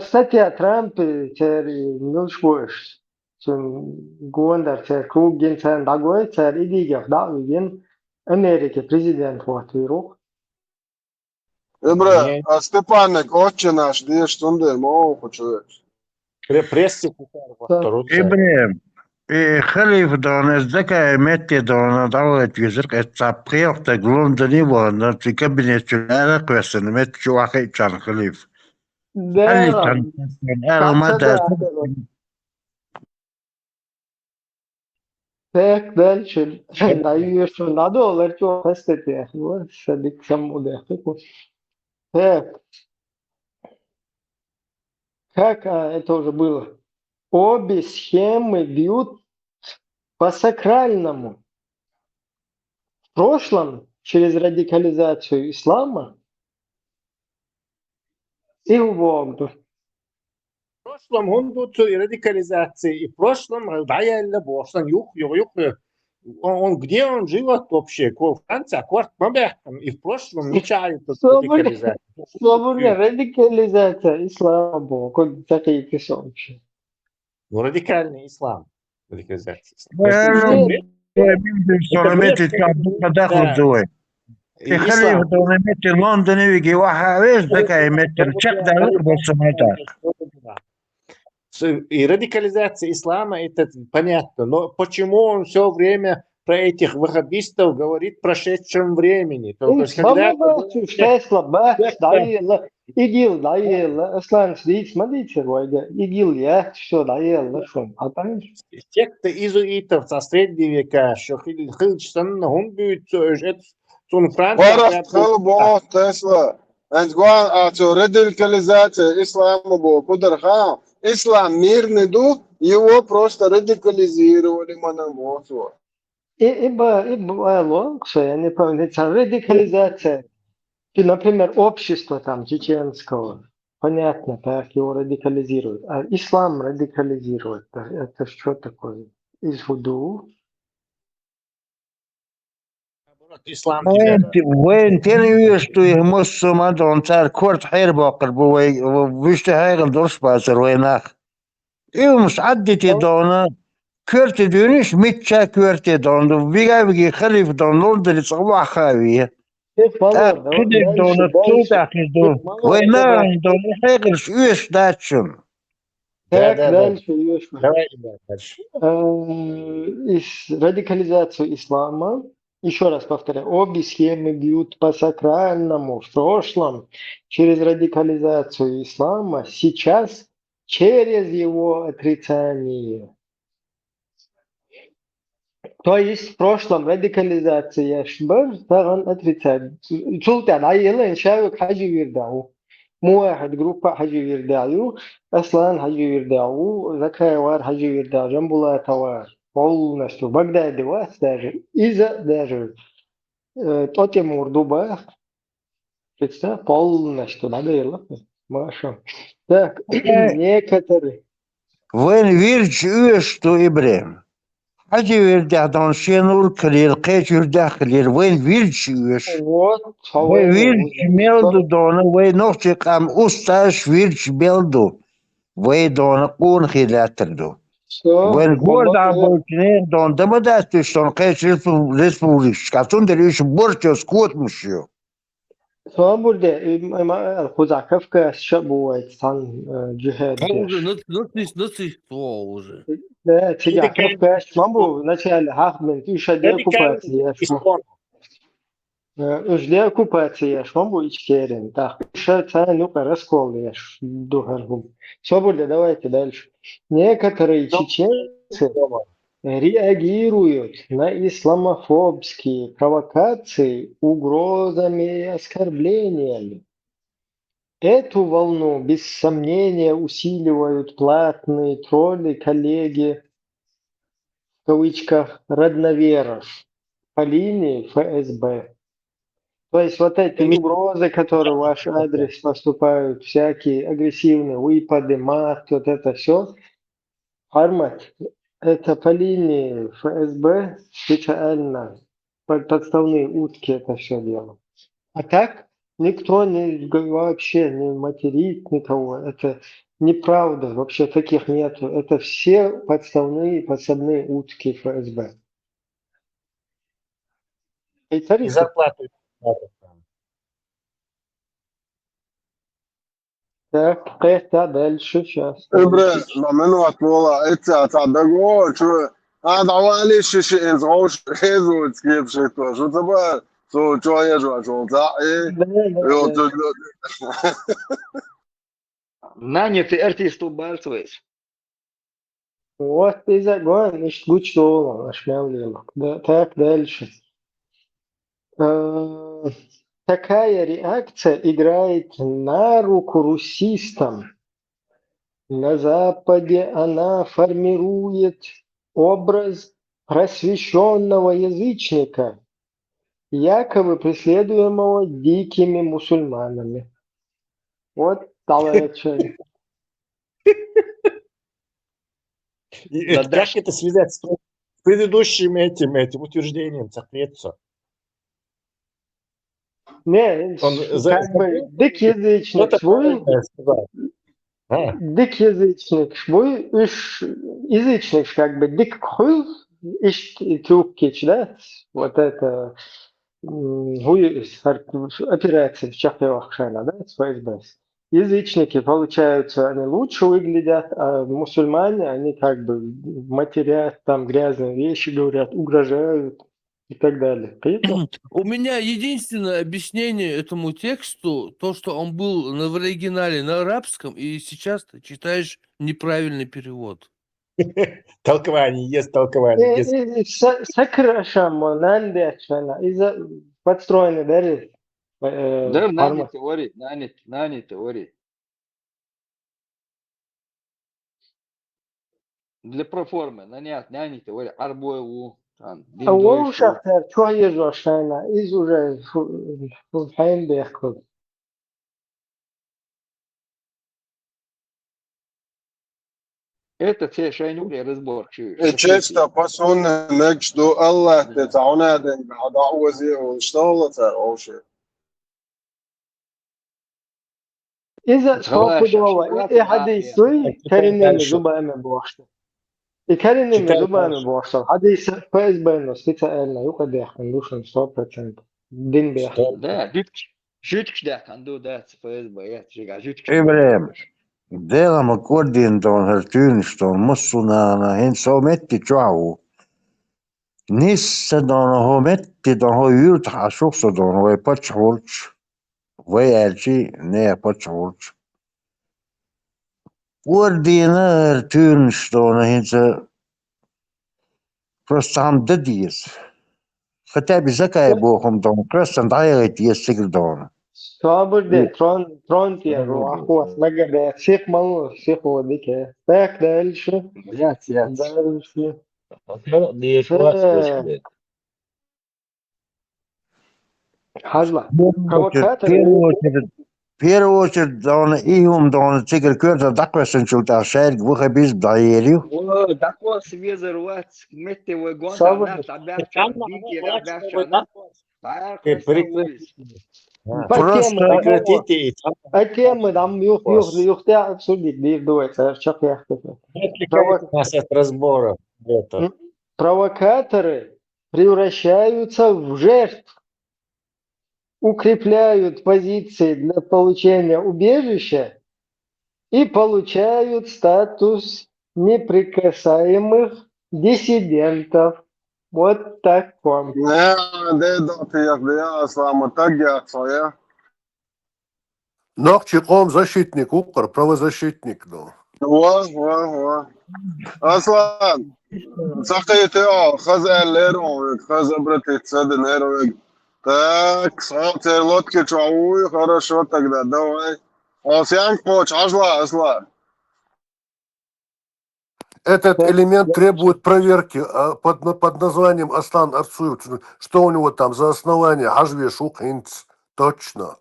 Статья Трампы, нюшбуш, гуандар, кругин, дагой, идигев, да, вин, Америки, президент, вот, вирух. Добре, Степаник, очень наш, лишь, Стундер, мол, почва. Ибрahim, خليف دون الذكاء متى دون دولة جزر التابقية تقولون دني وانا في كابينة الأرق وسن مت شو أخي كان خليف. خليف كان أرق مدى. Так, дальше. Даю что надо, ларчо, хастете. Вот, садик саму дехтеку. Так. Как это уже было? Обе схемы бьют по сакральному. В прошлом, через радикализацию ислама, и в Богу. прошлом он тут и радикализации, и в прошлом даяля бошан юх. Он где он живет вообще? Франция, Корт и в прошлом мечает радикализацию. Свободная радикализация, и слава богу, как такие вообще. Ну, радикальный ислам. Радикализация. في خليه دولمتي لندن يجي واحد ويش ذكاء متر شق دولار بس И радикализация ислама, это понятно. Но почему он все время про этих ваххабистов говорит в прошедшем времени? То есть, когда... İgil dayı, ıslan hiç mi diyecek oydu? İgil ya, что dayı, шум. А там те-то изуитов со среднего века, что хилчсан, он будет сон Франция. ورا خلبو تسلا انت قوان اتو радикализация ислама бо кударха ислам мирный дух его просто радикализировали мономосу. Ибо логше, я не помню, это радикализация. Например, общество там чеченского, понятно, так его радикализируют. А ислам радикализирует. Это что такое? Из худу? Ислам وين تاني что مسلمان دون تار كورت حير باقر بوي ويشت هايغن درس بازر ويناخ مش عدتي دونا كورت دونيش متشا كورت دون بيجي خليف دون لندن صباح خاوية كده دون توتا دون وينا دون حيغرش ايش داتشن Так, дальше, радикализацию ислама. Еще раз повторяю, обе схемы бьют по сакральному. В прошлом через радикализацию ислама, сейчас через его отрицание. То есть в прошлом радикализация шбар, таган отрицание. Султан айла иншаء хаджи вирдау. واحد جروب حجي يردعيو أصلا حجي يردعو ذكاء وار حجي يردع جنبولا توار قول نشتو بقدر دواس داجر إذا داجر توتي موردوبا представь полностью надоело маша так некоторые وين ويرج ايش تو ابراهيم حاجة يردع دون شينور كلير قيش يردع كلير وين ويرج ايش وين ويرج ميلدو دون وين نوشي قام أستاش ويرج ميلدو وين دون قون خيلاتردو وين قول دعبوتنين دون دمداتش دون قيش رسموليش كاتون دريش بورتو سكوت مشيو Sonra burada Kuzakafka бывает сам джихад. Nasıl уже? Да, Кузакавка мамбу вначале хахмен üşede оккупация. Üşede оккупация мамбу içkerin. Так, шатан ну раскол яш духаргум. Sonra burada давайте дальше. Некоторые чеченцы реагируют на исламофобские провокации угрозами и оскорблениями. Эту волну, без сомнения, усиливают платные тролли, коллеги, в кавычках, родноверов по линии ФСБ. То есть вот эти угрозы, которые в ваш адрес поступают, всякие агрессивные выпады, мат, вот это все, формат. Это по линии ФСБ специально, подставные утки это все дело. А так никто вообще не материт никого. Это неправда, вообще таких нету. Это все подставные утки ФСБ. И зарплату. Так, это дальше сейчас. منو أطولة إتى تعبقوا شو هذا عوالي شيء إنزعوش هذو تكيف شيء شو تبغى شو يجوا شو تعي Нанятый артист убалтывает. Вот и загон, nicht gut что нашмявлило. Так, дальше. Такая реакция играет на руку русистам. На Западе она формирует образ просвещенного язычника, якобы преследуемого дикими мусульманами. Вот давай. Как это связать с предыдущим этим утверждением? Соответственно. Не, как бы дикязычник свой, дикязычник свой, язычник как бы дик хул, тюкич, да, вот это операция в Чахпевахшана, да, с ФСБ. Язычники, получается, они лучше выглядят, а мусульмане, они как бы матерят, там грязные вещи говорят, угрожают и так далее. У меня единственное объяснение этому тексту, то, что он был в оригинале на арабском, и сейчас ты читаешь неправильный перевод. Толкование, есть толкование. Сокращamo, нандешана, из-за подстроены, да, Да, нани теории, нани теории. Для проформы, нани теории, арбоеву, А у шахтер, что ежошана, из уже фулхайм бехкут. Это все шайнуки разбор. Чисто пасунны مجدو الله تتعونادن بعد عوزي واشتغلت أو شيء. إذا سوقدوا إيه حديثي كريم زبائن بواشته. كريم زبائن بواشته. حديث فاز بينه ستة يقعد يخندوش 100% دين بيخ. Да, жутко да, канду да, ФСБ, я жутко. Ibrahim, делам аккордин дон хертюнштон, mussuna hin så metti tjau. Nisse don ho metti don ho jut hasukso don ho patchholch. Vajalci ne patchholch. Ordina hертюнштон hin så просто ham dadis. Khatabi zakay bohum don krastan dayet yesig don. Sabırdı, tron diye ruhu magada sik malı sik o dike. Tak da elşi. Блять, я. Hazla. Провокатор. В первую очередь, он им, он цигар кёрта даквесен чулта шерг, выха без даерю. О, такой свезер ват, метте вы гонта, на табяхча, бики рабяхча, Просто прекратите. А темы там юхтя обсудить, дир дуется, чак яхтыка. Нас от разбора. Провокаторы превращаются в жертв, укрепляют позиции для получения убежища и получают статус неприкасаемых диссидентов. Вот так вам. Не, ده ضغطي يا أصلا متجع صحيح. Ногчи ком защитник, укр, правозащитник, ну. واه أصلا سقيت خذ ليرو خذ برتي تصد نيرو так صوت лодки чауи хорошо тогда давай Осян коч ажла асла. Этот элемент требует проверки под названием Аслан Арцуев. Что у него там за основание? Хажве Шухинц. Точно.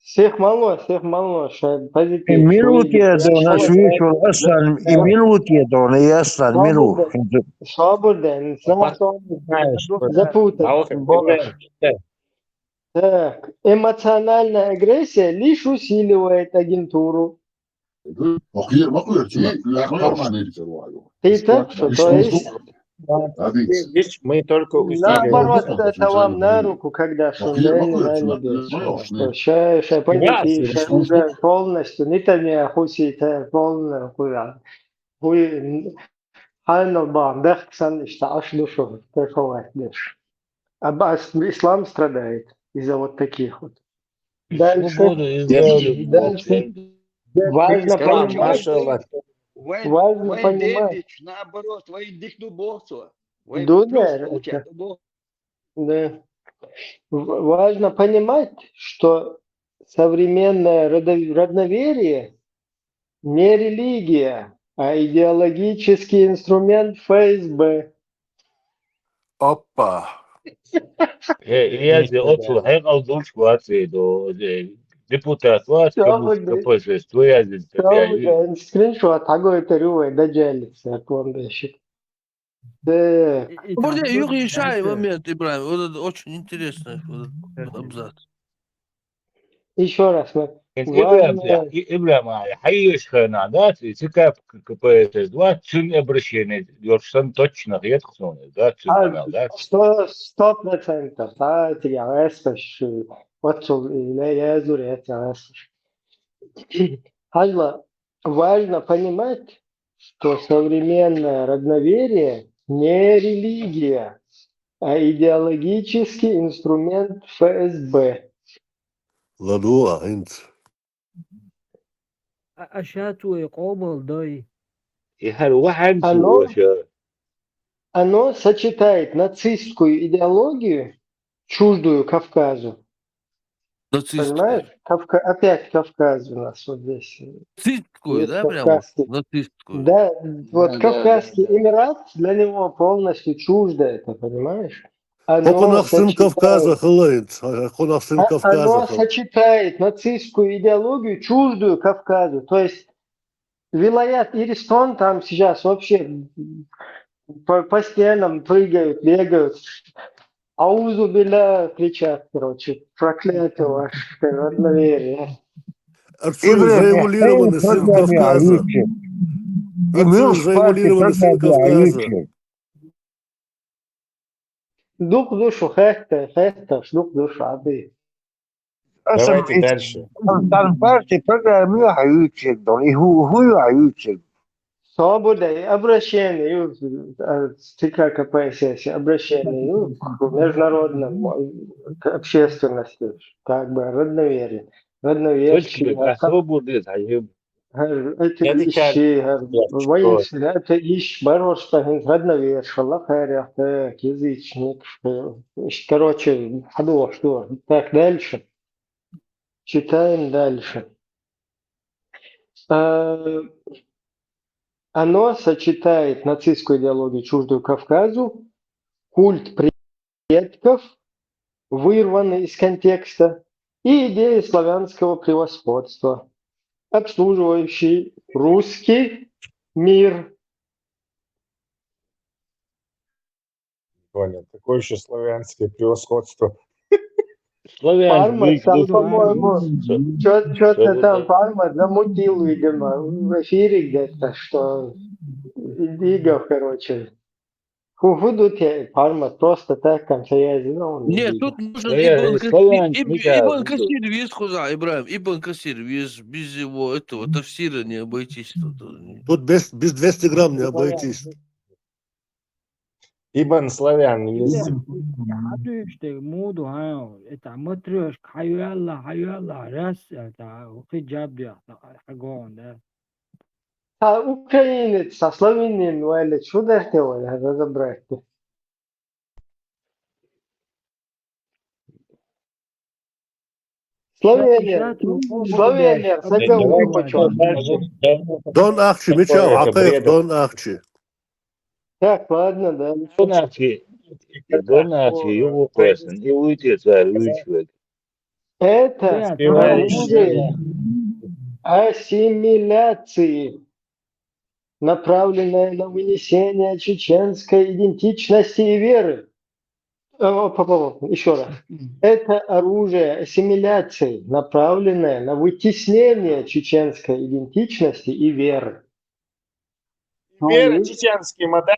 Всех мало, позитив. Минуте дона свечу Аслан, и минуте дона и Аслан минут. Свободен. Запутать. Так, эмоциональная агрессия лишь усиливает агентуру. И так что, то есть... Здесь мы только усиливаем. Наоборот, это вам на руку, когда Шунден уже полностью, Нетаньяху полностью, Хайнелбам, Дахксан, аж душу, а ислам страдает из-за вот таких вот. Дальше важно понимать, наоборот, твои дикдубовцу. Да. Важно понимать, что современное родноверие не религия, а идеологический инструмент ФСБ. Опа. Ильяс, отсюда, хай қалдуш квации до депутат вас, КПСС, твоя Свободен. Скриншот, агой рювай, доджелится, помнишь. Так. Бурдя, юг решай момент, Ибрahim. Вот это очень интересный вот этот абзац. Еще раз, Ибрahim, حيش خنادات, يتكاب КПСС, два цин обращение, ёршан точно, редксон, да, цин каналдат. 100%, да, я вот я зуря, Хазла, важно понимать, что современное родноверие не религия, а идеологический инструмент ФСБ. Ладуа, инт. أشاتو يقوبل داي. Оно сочетает нацистскую идеологию, чуждую Кавказу. Понимаешь? Опять Кавказ у нас вот здесь. Нацистскую, да, прямо? Нацистскую. Да, вот Кавказский Эмират для него полностью чуждо это, понимаешь? Оно сочетает нацистскую идеологию, чуждую Кавказу. То есть Вилаят Иристон там сейчас вообще по стенам прыгают, бегают. Аузу биля кричат, короче, проклятие ваше родноверие. Завуалированный сын Кавказа. Завуалированный сын Кавказа. Дух в душу, хехта, дух в душу, ады. Давайте дальше. Свобода, обращение, ЦК КПСС, обращение к международному к общественности, как бы родноверие. Родноверчие. Это ищи, воинстве, это ищи, бороться, родноверчие, лохаря, так, язычник. Короче, что? Так, дальше. Читаем дальше. Оно сочетает нацистскую идеологию, чуждую Кавказу, культ предков, вырванный из контекста, и идеи славянского превосходства, обслуживающий русский мир. Понял. Какое еще славянское превосходство? Парма, там, по-моему, что-то там Парма замутил, видимо, в эфире где-то, что Игов, короче. Худут я Парма просто так, конференция. Нет, тут нужен Ибн Касир виз, Хуза, Ибрahim, Ибн Касир виз, без его этого тафсира не обойтись. Тут без 200 грамм не обойтись. Ибн славян виз. حدوشتك مودو هاو إتا متريوش حيو الله راس إتا وفي جاب دي حقون ده Украинец, со славянин, вали, чудо ты, вали, разобрать. Словения, забил почему. Дон Ахчи, Мичал, Акаев, Дон Ахчи. Так, ладно, да. Дон Ахчи, его песен, и уйти царь, это оружие ассимиляции, направленное на вынесение чеченской идентичности и веры. Еще раз. Это оружие ассимиляции, направленное на вытеснение чеченской идентичности и веры. Вера, чеченский модель,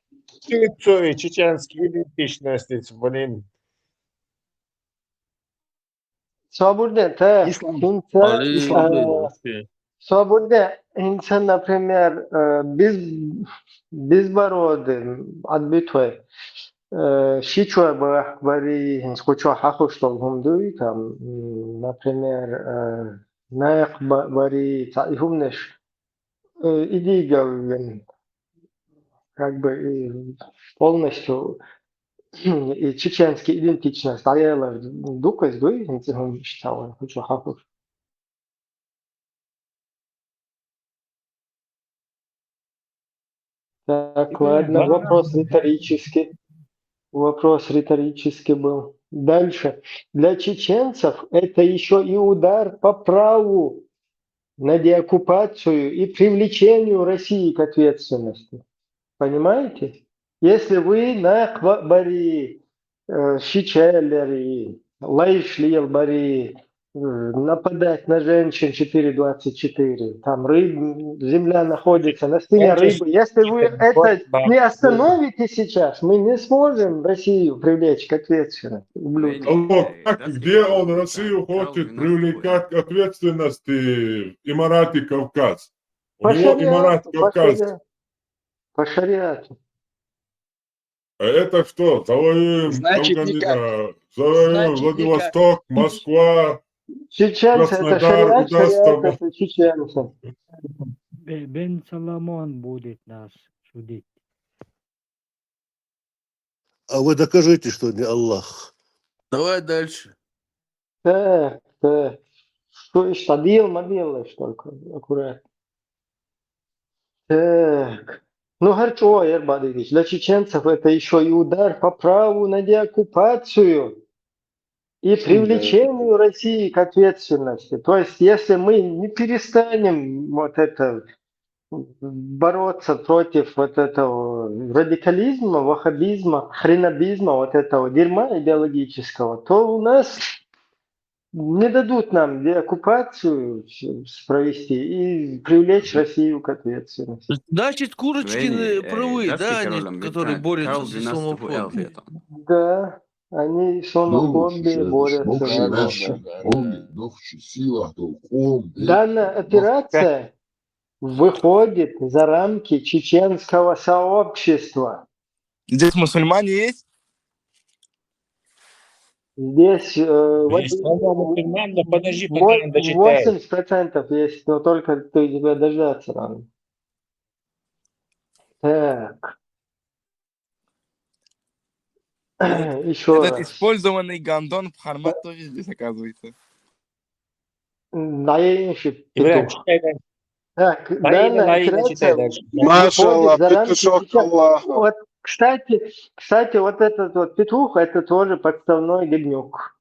чеченские идентичности, блин. Свободен, свободен, инсан, например, безбородый, отбитой. Шичуа бахбари, скучо хахуштол гумдуй, там, например, наях бахбари, умнешь, иди говен, как бы полностью и чеченский идентичность, а я дукас дуй, инцигум считал, скучо хахуш. Так, ладно, вопрос риторический был. Дальше. Для чеченцев это еще и удар по праву на деоккупацию и привлечению России к ответственности. Понимаете? Если вы на Бари, Щичеллери, Лайшлил Бари, нападать на женщин 4.24, там земля находится на спине рыбы. Если вы это не остановите сейчас, мы не сможем Россию привлечь к ответственности. Ублюдки. Алло, где он Россию хочет привлекать к ответственности Эмираты Кавказ? У По него Эмират шариату, Кавказ. по шариату. А это что? Завоюем Значит, никак. завоюем Владивосток, Москва, Чеченцы это Краснодар, шариат, удастся. шариат это чеченцы. Бен Соломон будет нас судить. А вы докажите, что не Аллах. Давай дальше. Так. Что еще? Адилма делаешь только, аккуратно. Так. Ну, хорошо, Ербадович, для чеченцев это еще и удар по праву на деоккупацию и привлечению России к ответственности. То есть, если мы не перестанем вот это бороться против вот этого радикализма, ваххабизма, хренобизма, вот этого дерьма идеологического, то у нас не дадут нам деоккупацию провести и привлечь Россию к ответственности. Значит, Курочкины правы, да, они, которые борются с исламофобией. Да, они исламофобией борются. Данная операция выходит за рамки чеченского сообщества. Здесь мусульмане есть? Здесь Есть много мусульман, но подожди, пока он дочитает. 80% есть, но только ты тебя дождаться надо. Так. Еще Этот раз. использованный гандон в Хармат тоже здесь оказывается. Наенший Ибрагим, петух. читай дальше. Так, Наина, данная Наина, читай операция дальше. Машаллах, выходит за рамки петушок чечен. Аллаха. Вот, кстати, вот этот вот петух, это тоже подставной говнюк.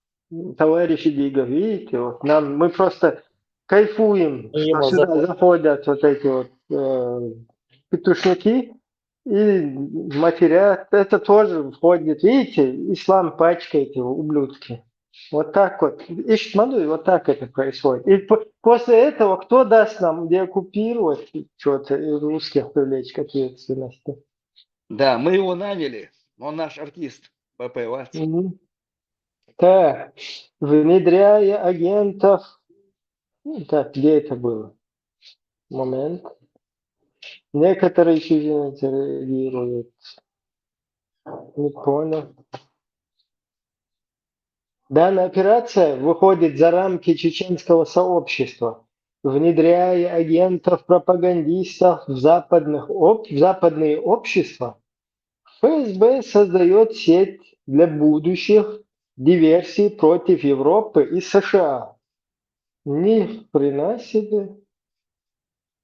Товарищи Дига, видите, вот мы просто кайфуем, И что ему сюда заходят вот эти вот петушники и матерят. Это тоже входит, видите, ислам пачкает его, ублюдки. Вот так вот. Ищет моду, и вот так это происходит. И после этого кто даст нам деоккупировать что-то и русских привлечь к ответственности? Да, мы его наняли. Он наш артист. ПП Вац. Так, внедряя агентов. Так, где это было? Момент. Некоторые чеченцы реагируют. Не понял. Данная операция выходит за рамки чеченского сообщества, внедряя агентов-пропагандистов в западные общества. ФСБ создает сеть для будущих диверсий против Европы и США. Ни хрена себе.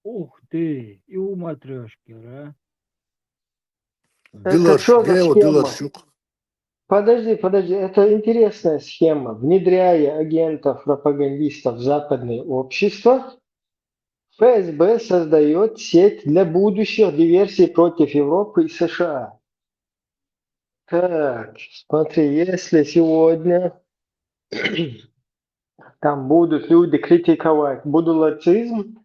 Ух ты, и у матрешки, да? Это что за схема? Диларщик. Подожди, это интересная схема. Внедряя агентов-пропагандистов в западные общества, ФСБ создает сеть для будущих диверсий против Европы и США. Так, смотри, если сегодня там будут люди критиковать будулацизм,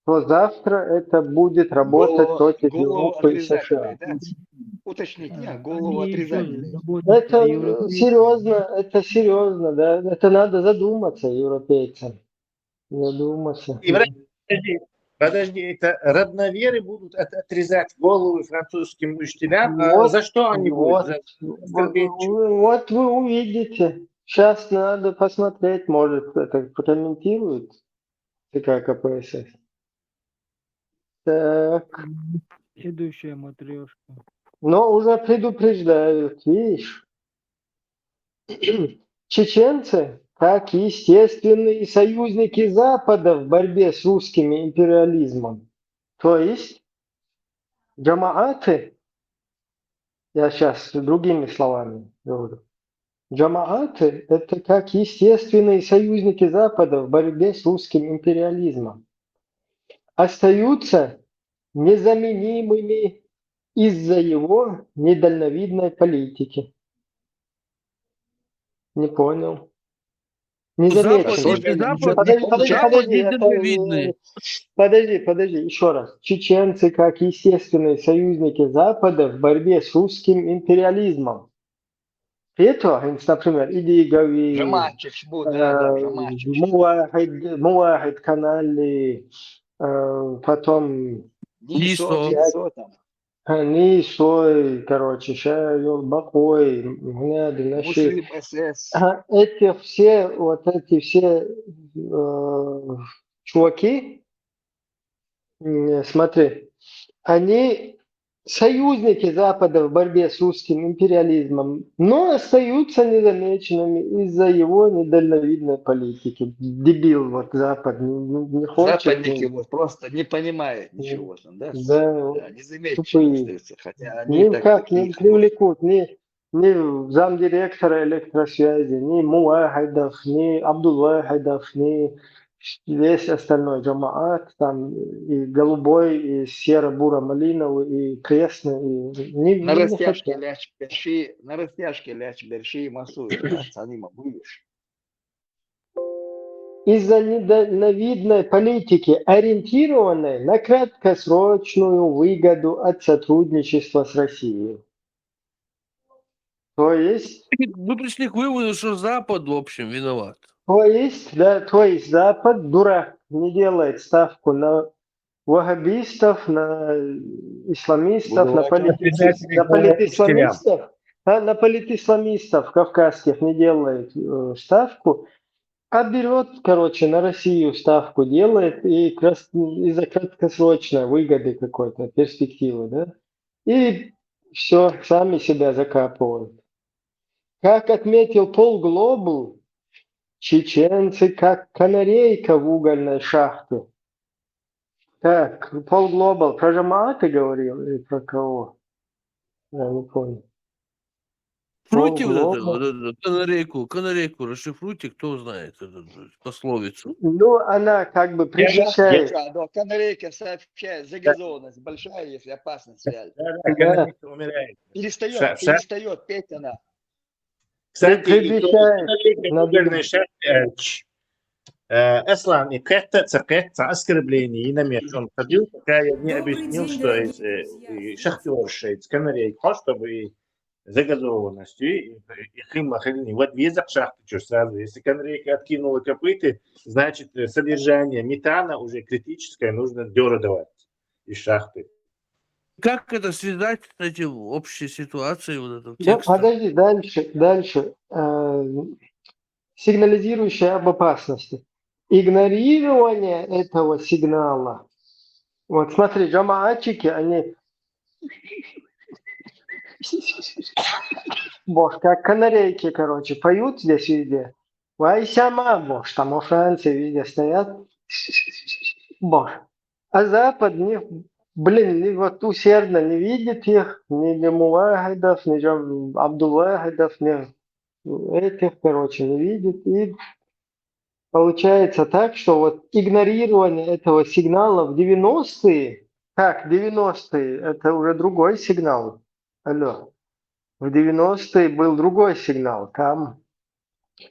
то завтра это будет работать против Европы и США. Да? Уточнить, голову Они еще отрезательные. заботятся о европейцах. Это серьезно, да. Это надо задуматься европейцам. Задуматься. Подожди, это родноверы будут отрезать головы французским учителям? Вот, За что они будут? Вот вы увидите. Сейчас надо посмотреть, может, это прокомментирует ЦК КПСС. Так. Следующая матрешка. Но уже предупреждают, видишь. Чеченцы, как естественные союзники Запада в борьбе с русским империализмом. То есть джамааты Я сейчас другими словами говорю. Джамааты – это как естественные союзники Запада в борьбе с русским империализмом. Остаются незаменимыми из-за его недальновидной политики. Не понял. Незамеченные. Подожди, еще раз. Чеченцы как естественные союзники Запада в борьбе с русским империализмом. Это, например, Идигови, Муахид Канали, потом Нисой, короче, Шайол, Бакой, Гняды, Наши. Эти все чуваки, смотри, они союзники Запада в борьбе с русским империализмом, но остаются незамеченными из-за его недальновидной политики. Дебил вот Запад не хочет. Западники вот просто не понимают ничего там, да? Да, незамеченными остаются, хотя они никак не привлекут ни замдиректора электросвязи, ни Муахидов, ни Абдулвахидов, ни весь остальной джамаат, там и голубой, и серо-буро-малиновый, и крестный. И на растяжке ляч берши массуют, да, цанима будешь. Из-за недальновидной политики, ориентированной на краткосрочную выгоду от сотрудничества с Россией. То есть... Вы пришли к выводу, что Запад, в общем, виноват. То есть Запад, дурак, не делает ставку на ваххабистов, на исламистов, на политисламистов кавказских не делает ставку, а берет, короче, на Россию ставку делает и из-за краткосрочной выгоды какой-то, перспективы, да, и все, сами себя закапывают. Как отметил Пол Глобал, чеченцы как канарейка в угольной шахте. Так, Пол Глобал про Джамааты говорил или про кого? Я не понял. Шифруйте вот эту канарейку, расшифруйте, кто знает эту пословицу. Ну, она как бы предвещает. Канарейка сообщает, загазованность большая, если опасность реальна. Канарейка умирает. Перестает петь она. Кстати, Эслан и Кетта оскорбление на месте. Он ходил, пока я не объяснил, что шахтерша из канарейк, чтобы загазованностью и химахальни. Вот везах шахты, что сразу. Если канарейка откинула копыты, значит содержание метана уже критическое, нужно дёродовать из шахты. Как это связать, кстати, в общей ситуации вот этого Да, текста? подожди, дальше. Сигнализирующая об опасности. Игнорирование этого сигнала. Вот смотри, джамаатчики, они как канарейки, короче, поют здесь везде. Вайсяма, бож, там во Франции везде стоят. Бож. А Запад вот усердно не видит их, ни Муахидов, ни Абдулвахидов, ни этих, короче, не видит. И получается так, что вот игнорирование этого сигнала в 90-е, 90-е, это уже другой сигнал. Алло. В 90-е был другой сигнал. Там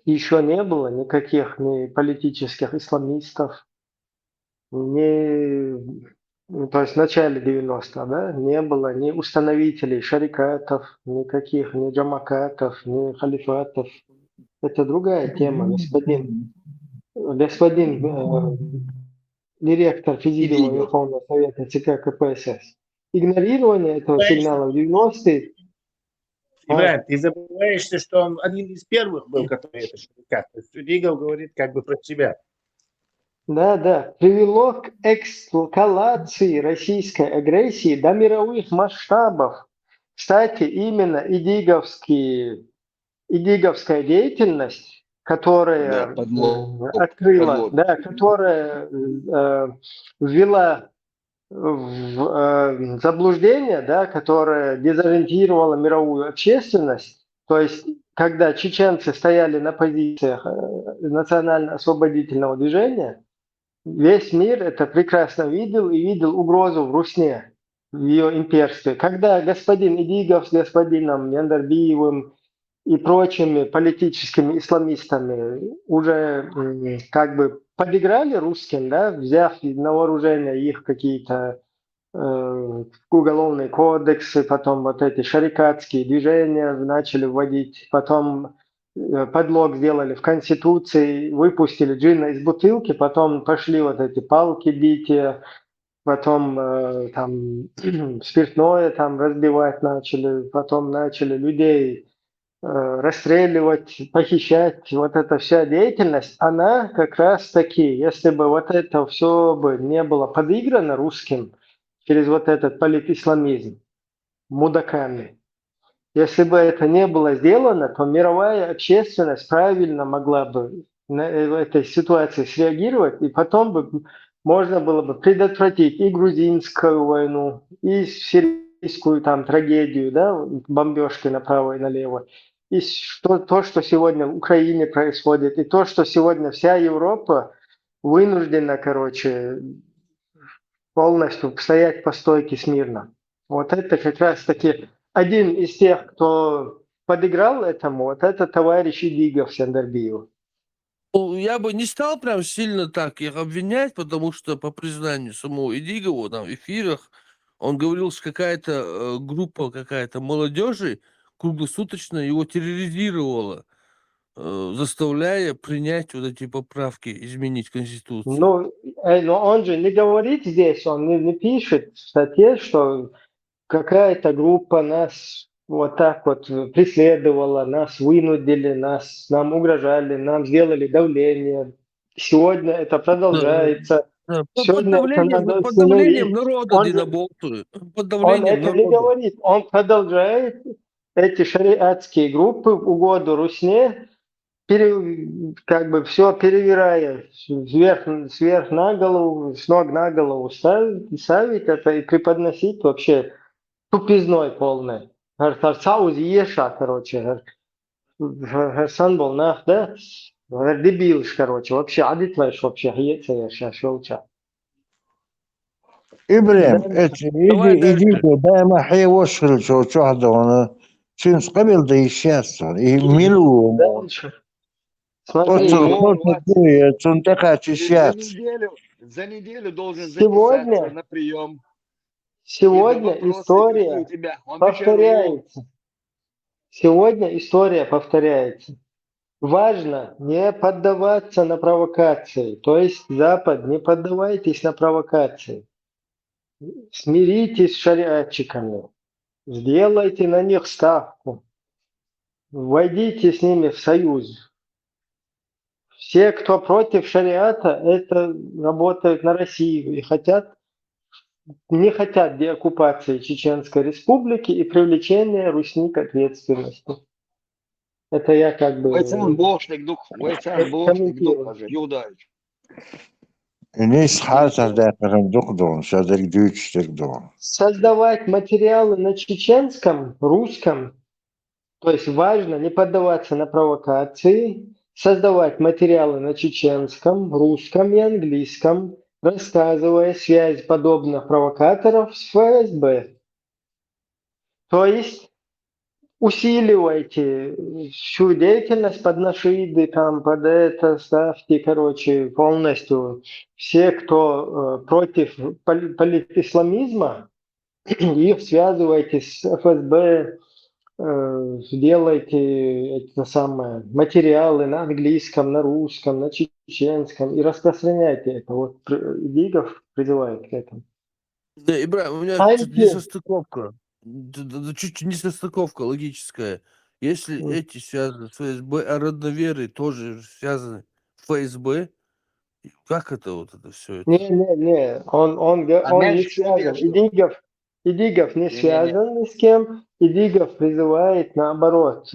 еще не было никаких ни политических исламистов, то есть в начале 90-х, да, не было ни установителей шарикатов, никаких, ни джамакатов, ни халифатов. Это другая тема, господин директор Президиума Верховного Совета ЦК КПСС. Игнорирование этого сигнала в 90-е. Иван, ты забываешься, что он один из первых был, который это шарикат. То есть Дигов говорит как бы про себя. Да, привело к эскалации российской агрессии до мировых масштабов. Кстати, именно идиговская деятельность, которая открыла, которая ввела заблуждение, да, которое дезориентировало мировую общественность. То есть, когда чеченцы стояли на позициях национально-освободительного движения, весь мир это прекрасно видел и видел угрозу в Русне, в ее имперстве. Когда господин Идигов с господином Яндарбиевым и прочими политическими исламистами уже как бы подыграли русским, да, взяв на вооружение их какие-то уголовные кодексы, потом вот эти шарикатские движения начали вводить, потом подлог сделали в Конституции, выпустили джина из бутылки, потом пошли вот эти палки бития, потом там спиртное там разбивать начали, потом начали людей расстреливать, похищать. Вот эта вся деятельность, она как раз таки, если бы вот это все бы не было подыграно русским через вот этот политисламизм, мудаками, если бы это не было сделано, то мировая общественность правильно могла бы на этой ситуации среагировать, и потом бы можно было бы предотвратить и грузинскую войну, и сирийскую там трагедию, да, бомбежки направо и налево, и то, что сегодня в Украине происходит, и то, что сегодня вся Европа вынуждена, короче, полностью стоять по стойке смирно. Вот это как раз-таки один из тех, кто подыграл этому, вот это товарищ Идигов Сяндарбиев. Я бы не стал прям сильно так их обвинять, потому что по признанию самого Идигова там в эфирах он говорил, что какая-то группа, какая-то молодежи круглосуточно его терроризировала, заставляя принять вот эти поправки, изменить Конституцию. Но он же не говорит здесь, он не пишет в статье, что какая-то группа нас вот так вот преследовала, нас вынудили, нам угрожали, нам сделали давление. Сегодня это продолжается. Под давлением народа динаболтуют. Под Он давлением это не народа. говорит, он продолжает эти шариатские группы в угоду Русне, как бы все перевирая сверх на голову, с ног на голову ставить это и преподносить вообще тупизной полной. Сауз еша, короче, Сан был нах, да? Дебилш, короче, вообще адитлайш вообще еша, шелча. إبراهيم إيدي دائما حي وصل شو هذا أنا شنس قبل ده الشاسون يميلوا Дальше. أصل خلص الدنيا تنتقى الشاس За неделю должен записаться на прием. Сегодня история повторяется. Сегодня история повторяется. Важно не поддаваться на провокации. То есть Запад, не поддавайтесь на провокации. Смиритесь с шариатчиками. Сделайте на них ставку. Войдите с ними в союз. Все, кто против шариата, это работают на Россию и не хотят деоккупации Чеченской Республики и привлечения Русни к ответственности. Это я как бы комментирую. Создавать материалы на чеченском, русском, то есть важно не поддаваться на провокации, создавать материалы на чеченском, русском и английском, рассказывая связь подобных провокаторов с ФСБ. То есть усиливайте всю деятельность под нашиды, там, под это ставьте, короче, полностью все, кто против политисламизма, их связывайте с ФСБ, делайте это самое, материалы на английском, на русском, на чеченском и распространяйте это. Вот Идигов призывает к этому. Да, Ибрахим, у меня чуть несостыковка. Чуть несостыковка логическая. Если эти связаны с ФСБ, а родноверы тоже связаны с ФСБ, как это вот это все это? Не, он не связан. Идигов не связан ни с кем. Идигов призывает, наоборот,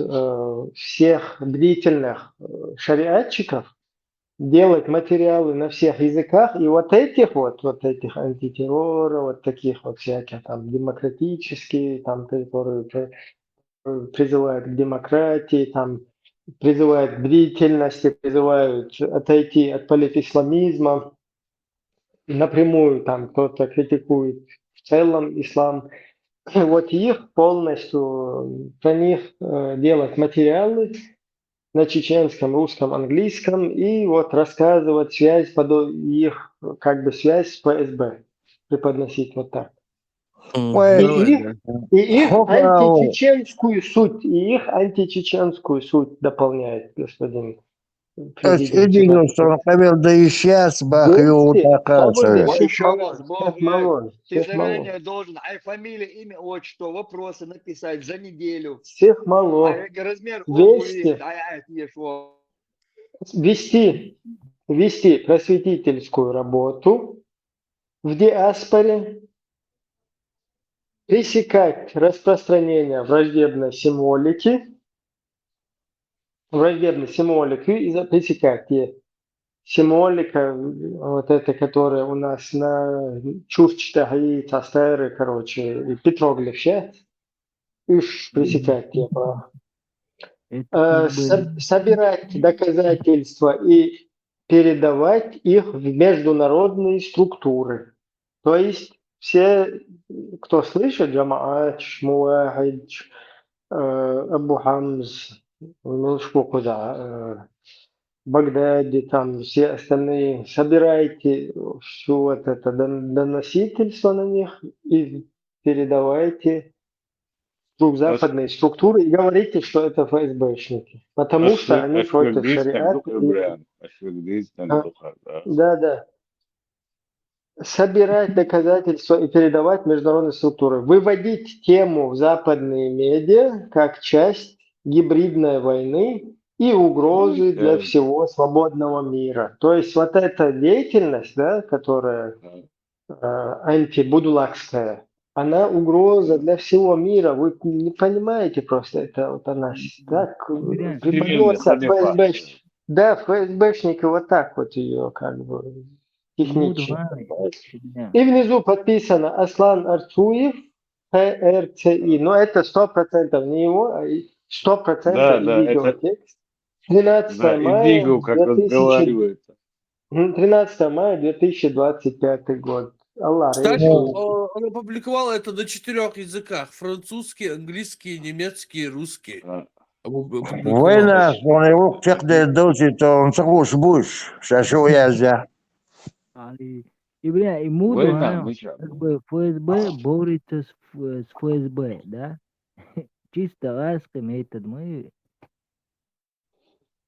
всех бдительных шариатчиков делать материалы на всех языках, и вот этих антитеррора, вот таких вот всяких там демократические, там, которые призывают к демократии, там, призывают к бдительности, призывают отойти от политисламизма. Напрямую там кто-то критикует в целом ислам. Вот их полностью, про них делать материалы на чеченском, русском, английском и вот рассказывать связь, их как бы связь с ФСБ, преподносить вот так. И их античеченскую суть дополняет господин президент. Да и сейчас Бахю Еще раз, Бог, ты заранее должен, фамилия, имя, отчество, вопросы написать за неделю. Всех мало. Размер обуви, вести просветительскую работу в диаспоре, пресекать распространение враждебной символики и пресекать символика, вот эта, которая у нас на Чурчтаги, Тастеры, короче, и Петроглиф сейчас, пресекать собирать доказательства и передавать их в международные структуры. То есть все, кто слышит, Джамаат, Шмуахид, Абу Хамз, ну что куда, Багдаде, там все остальные, собирайте все вот это доносительство на них и передавайте в западные структуры и говорите, что это ФСБшники. Потому что они против шариата. Да. Собирать доказательства и передавать в международные структуры. Выводить тему в западные медиа как часть гибридной войны и угрозы для всего свободного мира. То есть вот эта деятельность, да, которая антибудулакская, она угроза для всего мира. Вы не понимаете просто это. Вот она так преподносится ФСБ. Да, ФСБшники вот так вот ее как бы технично. И внизу подписано Аслан Арцуев, ПРЦИ. Но это 100% не его, а 100% видеотекст. 13 мая 2025 год. Кстати, он опубликовал это на 4 языках. Французский, английский, немецкий, русский. Война, он его всех дозит, он согласен будешь. Сейчас я. И, бля, и Муду, как бы ФСБ борется с ФСБ, да? Чисто ласками этот мы...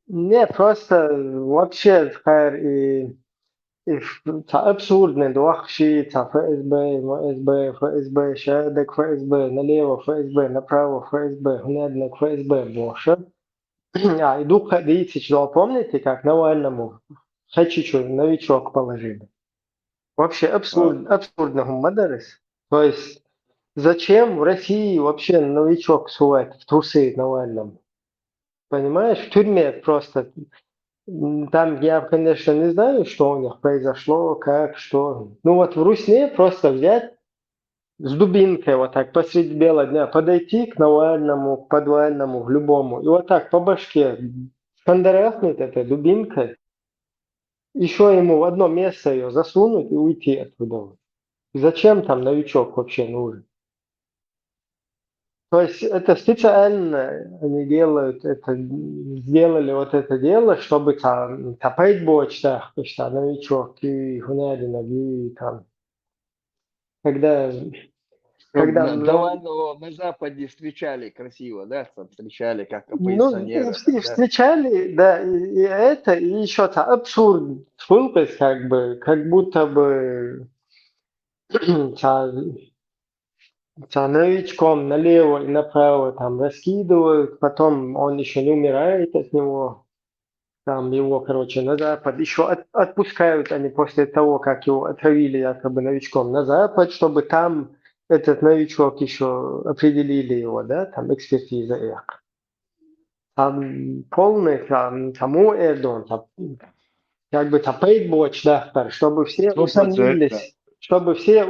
Не, просто вообще абсурдный дуахши, ФСБ, шадок ФСБ, налево ФСБ, направо ФСБ, гнедник ФСБ, больше. И Дух Хадийцич, помните, как Навальному Хачичу новичок положили? Вообще абсурдно гумадарис. То есть зачем в России вообще новичок сувать в трусы Навальному? Понимаешь, в тюрьме просто. Там я, конечно, не знаю, что у них произошло, как, что. Ну вот в Русне просто взять с дубинкой вот так посреди бела дня, подойти к Навальному, к подвальному, к любому, и вот так по башке шандарахнуть этой дубинкой, еще ему в одно место ее засунуть и уйти оттуда. Зачем там новичок вообще нужен? То есть это специально они делают, сделали вот это дело, чтобы там топать бочтах, что новичок и гунядина, и там. Когда Навального на Западе встречали красиво, да? Встречали как оппозиционера. Встречали, да, и это, и еще абсурд, как будто бы новичком налево и направо там раскидывают, потом он еще не умирает от него, там его, короче, на Запад, еще отпускают они после того, как его отравили якобы новичком на Запад, чтобы там этот новичок еще определили его, да, там экспертиза их. Там полный, там Эрдоган, там как бы топить боч, да, чтобы все 100%, да.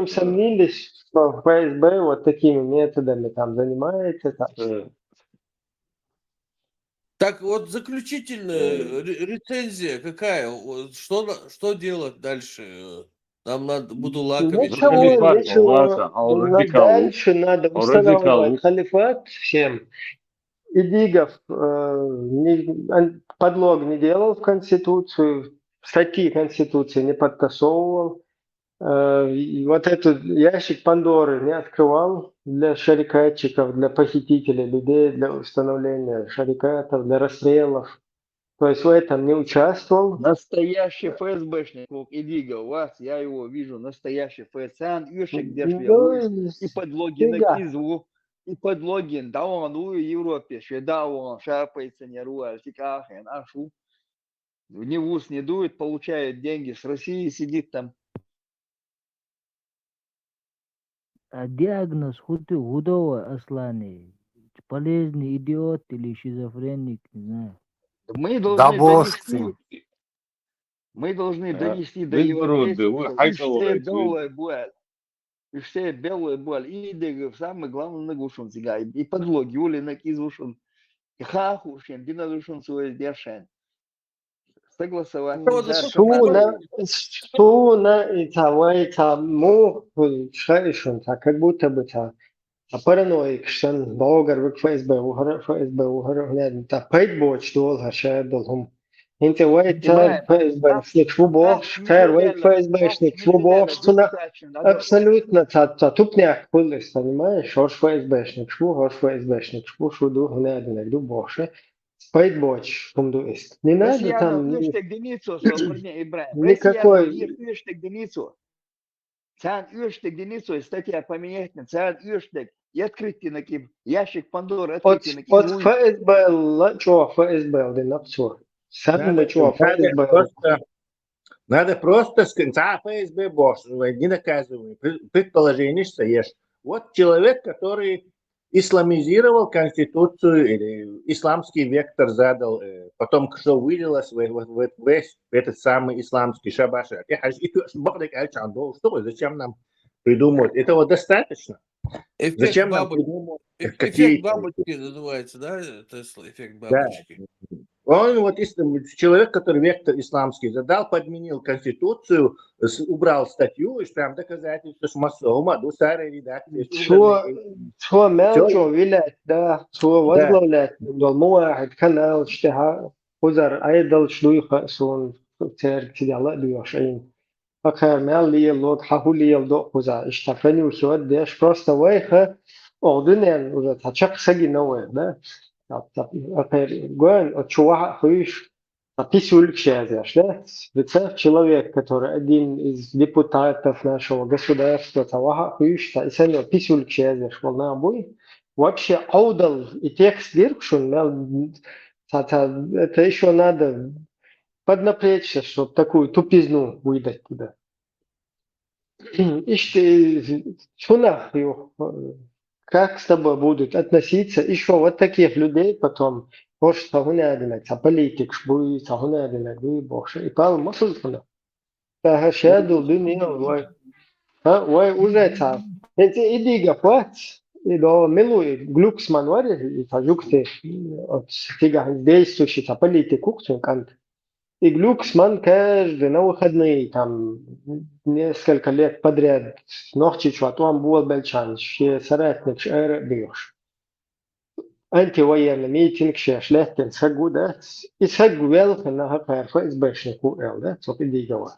усомнились, что ФСБ вот такими методами там занимается. Там. Так вот, заключительная рецензия какая? Что делать дальше? Нам буду лакомить. Ничего. Дальше надо устанавливать халифат всем. Идигов подлог не делал в Конституцию, статьи Конституции не подтасовывал. И вот этот ящик Пандоры не открывал для шарикатчиков, для похитителей людей, для установления шарикатов, для расстрелов. То есть в этом не участвовал. Настоящий ФСБшник, Идига, вас, я его вижу, настоящий ФСБ, и подлоги на Кизу, и подлоги, да он в Европе, да он шапается, не руальтиках, нашу. Ни в ус не дует, получает деньги с России, сидит там. А диагноз худого Асланы? Полезный идиот или шизофреник, не знаю. Мы должны донести до европейцев, и все белые боль, и самое главное нагушен сега, и подлоги, ули накизушен, и хахушен, динадушен свой дешен. Согласовать. Суна и тому шайшун, как будто бы параноик, что болгар в ФСБ, угар, та пейт боч дол хашай долхум. Инте вайта ФСБ, шник швубош, вайт ФСБ, шник швубош, туна абсолютно тупняк пылыс, понимаешь, хош ФСБ, шник шву, шуду, гнядинек, ду боше. Пейт боч, кумду ist. Не надо там никакой... Цян üштек деницу, статья поменять на цян üштек, и открытие на ким, ящик Пандоры открытие на ким. От ФСБ, что ФСБ, один абсурд. Самый что ФСБ. Надо просто с конца ФСБ босс, не наказывай. Предположение, что есть. Вот человек, который исламизировал Конституцию или исламский вектор задал, потом что вылилось в весь этот самый исламский шабаш. Что, зачем нам придумывать? Этого достаточно. Зачем нам придумывать? Эффект бабочки называется, да, Тесла, эффект бабочки. Да. Он вот человек, который вектор исламский задал, подменил Конституцию, убрал статью, и прям доказательство с массома, старой редакции. Что мелчо вилять, да, что возглавлять, долмуахид канал, штеха, узар айдал шлуйха сон, церк тидала дуашаин. Акар мел лиел хахулиел до уза, иштафани ухиват деш, просто вайха, ордунен, уже тачак саги новое, да. Чувак, писюльк человек, который один из депутатов нашего государства, писюльк вообще аудал и текст лиркшун, это еще надо поднапрячься, чтобы такую тупизну выдать туда. Как с тобой будут относиться еще вот таких людей потом, может, политик, будет, и пал масулкана. Шаду дынил, уже там. Иди гапат, и до милуй глюксман вари, и тажукты от тига действующий политик кукцункант. И Глюксман каждый на выходные, там, несколько лет подряд, нохчичу, а то он был бельчан, ще соратник шэр бьешь. Антивоенный митинг, ще шлехтен сагу, да, и сагу велха на хапэр ФСБшнику эл, да, соп иди говор.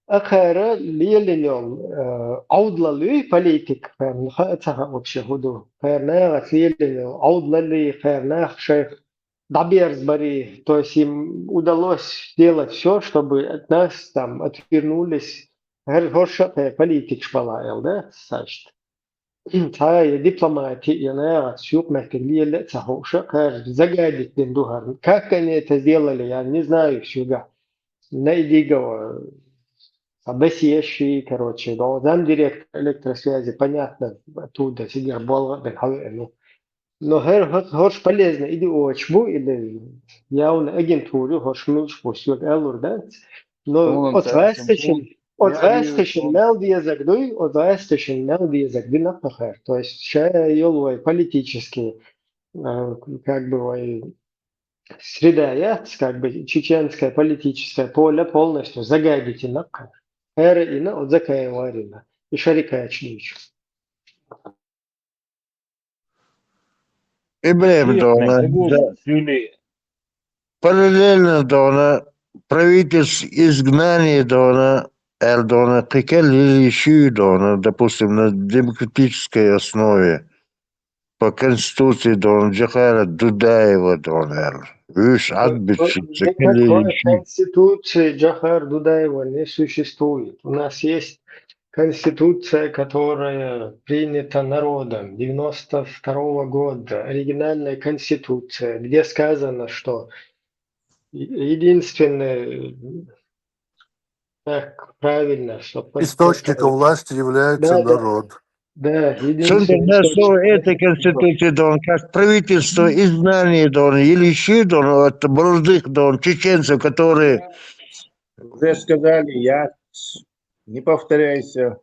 Ахара лиеленем аудлалый политик, это вообще худу, фэрнах лиеленем аудлалый, фэрнах шейх, Даберсбери, то есть им удалось сделать все, чтобы от нас там отвернулись. Политик шпалайл, да, значит. Дипломатия, наверное, сюрмекли, загадить Бендугар. Как они это сделали, я не знаю всегда. Найди его, обосещий, короче, да, замдиректор электросвязи, понятно, оттуда, Сигер Болва, Но хош полезно, иди очбу, или явно агентуру, хош милш посюк элурдат. Но отвестишен мел диязагдуй, отвестишен мел диязагды напахар. То есть, елой политический, как бы, среда, как бы, чеченское политическое поле полностью загадите напахар. Эра ина от закая варина. И шарика члич. Ибрем Дона, параллельно Дона, правительство изгнания Дона, Эрдона, приколили еще Дона, допустим, на демократической основе, по Конституции Дона, Джахара Дудаева Дона, Виш отбичи, Никакой конституции Джахар Дудаева не существует. У нас есть конституция, которая принята народом 92 года, оригинальная конституция, где сказано, что единственное, так правильно, что Источником власти является народ. Да, единственное. Этой конституции Дон, как правительство изгнания Дон, или еще Дон, от молодых Дон, чеченцев, которые... Уже сказали, я не повторяйся.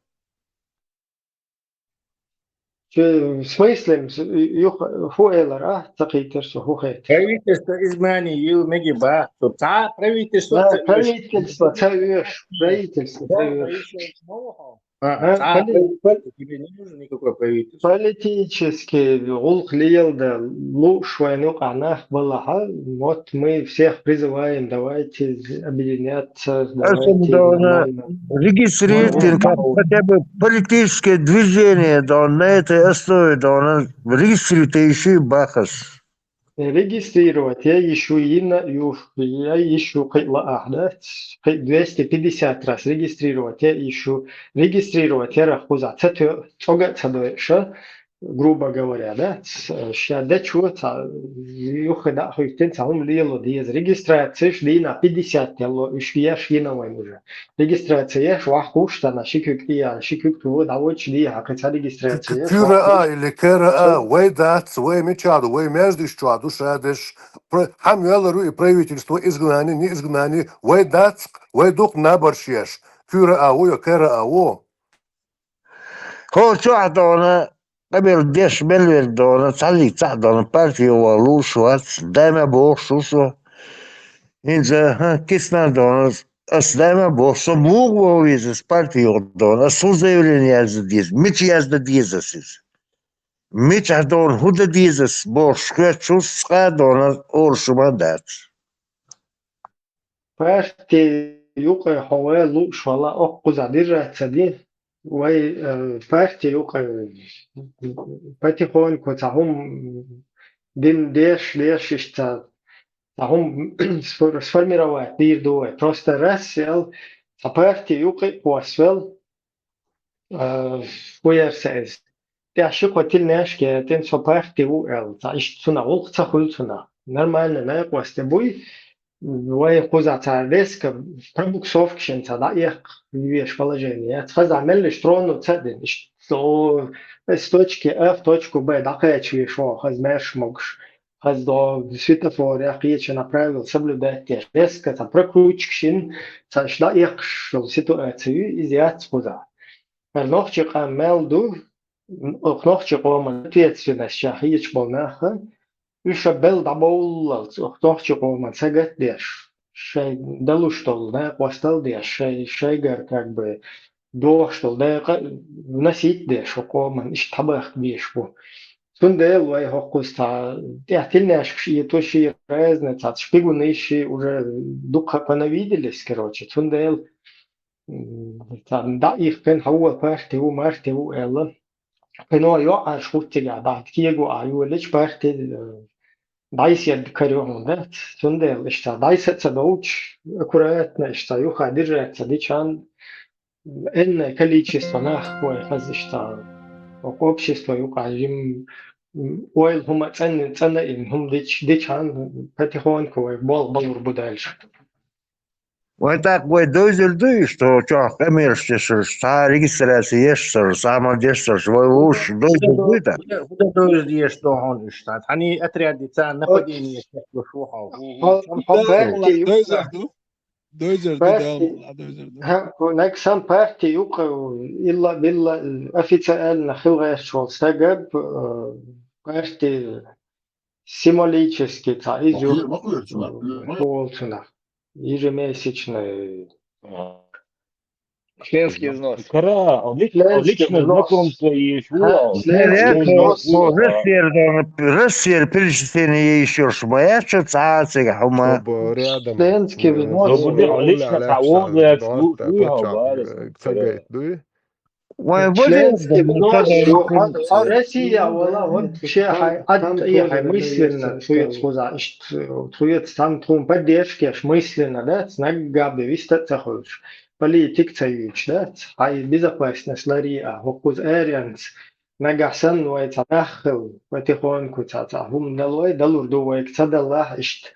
В смысле, правительство изгнания ил мегиба, то та правительство. Да, правительство, правительство. Тебе не нужно никакое правительство. Политически вот мы всех призываем, давайте объединяться, давайте нормально. Регистрируйте хотя бы политическое движение, да, на этой основе, да, регистрируйте еще и Бахас. Регистрировать я ищу 250 раз регистрировать я рахуза. Грубо говоря, да, щада чуца, юхада хуйтен салом лило диез регистрация шдина 50 тело ишкия шиновой уже. Регистрация я швахушта на шикюкия, шикюкту давоч дия, хотя регистрация. КРА или КРА, вейдац, веймечаду, веймеждищаду, шадеш, хамюэлару и правительство изгнание, не изгнание, вейдац, вейдух наборщеш. КРА, уя КРА, о. Хочу адона. قبل ديش مليون دولار تعلي تعدون بارتي والو شوات دايما بوش وشو إنجا ها كيسنا دولار أس دايما بوش موغ وويزس بارتي دولار سو заявление ديز ميش يازد ديزسيز ميش هدون هودا ديزس بوش كوتشوس سقا دولار أورشو مادات партии юка хавая луч вала оккуза держаться ди вай партии юка потихоньку цахум дин деш ишта цахум сформировать дир дуэ просто раз сел а партии юка посвел уерсез Тяжко хотел нешке тен со партии уэл та ишцуна олца хулцуна нормально на косте буй وای خودت ریسک пробуксовки да их вещь положение. Сказали, что ну цеден, что с точки А в точку Б, да качаешь что, хазмеш могешь. Хаз до светофора, я направил соблюдать те резко, это прокручкшин, да их ситуацию изъять куда. Нохчи камелду, нохчи коман ответственность, шахич болнаха. Ишабел дабол, тохчико мацагат деш. Шей далуштол, да, постал деш, шейгар как бы доштол, да, вносить деш, окоман, иш табах бешбу. Сундел, вай хокуста, я тельняш, и то ши разные, цат шпигуны уже духа понавиделись, короче. Сундел, да, их пен хауа партию, мартию, элла. Пено йо, аш хутига, да, киегу, аю, лич партию, Дайс я карьон, да, сундел, что дайсется доуч, аккуратно, что юха держится, дичан, энное количество нахуй, что общество юха, им, ойл хума ценна им, хум дичан, потихоньку, бол будальше. Вот так вот дойдет, что коммерческий, регистрация есть, сам дешевле, уж дойдет. Дойдет, что он штат. Они отряды нападения, что Партии دويزر دو партии دويزر دو هناك سام партии إلا официально хилгайшвал стагаб партии символически идет полцена ежемесячный Членский взнос. Кара, членский лично взнос. знакомство есть, а Членский взнос. Россия перечисление еще шмаяча, цацика, чтобы рядом членский взнос. лично торговля, Членский взнос. Россия, вона вообще мысленно тует там трум поддержки, мысленно, да, снаггабы, вистаться хочешь. Политик цаюч, да, ай безопасность лария, вокуз эрианс, нагасан вайца нахыл, потихоньку цаца, хум далой, далур дуайк, цадаллах, ишт,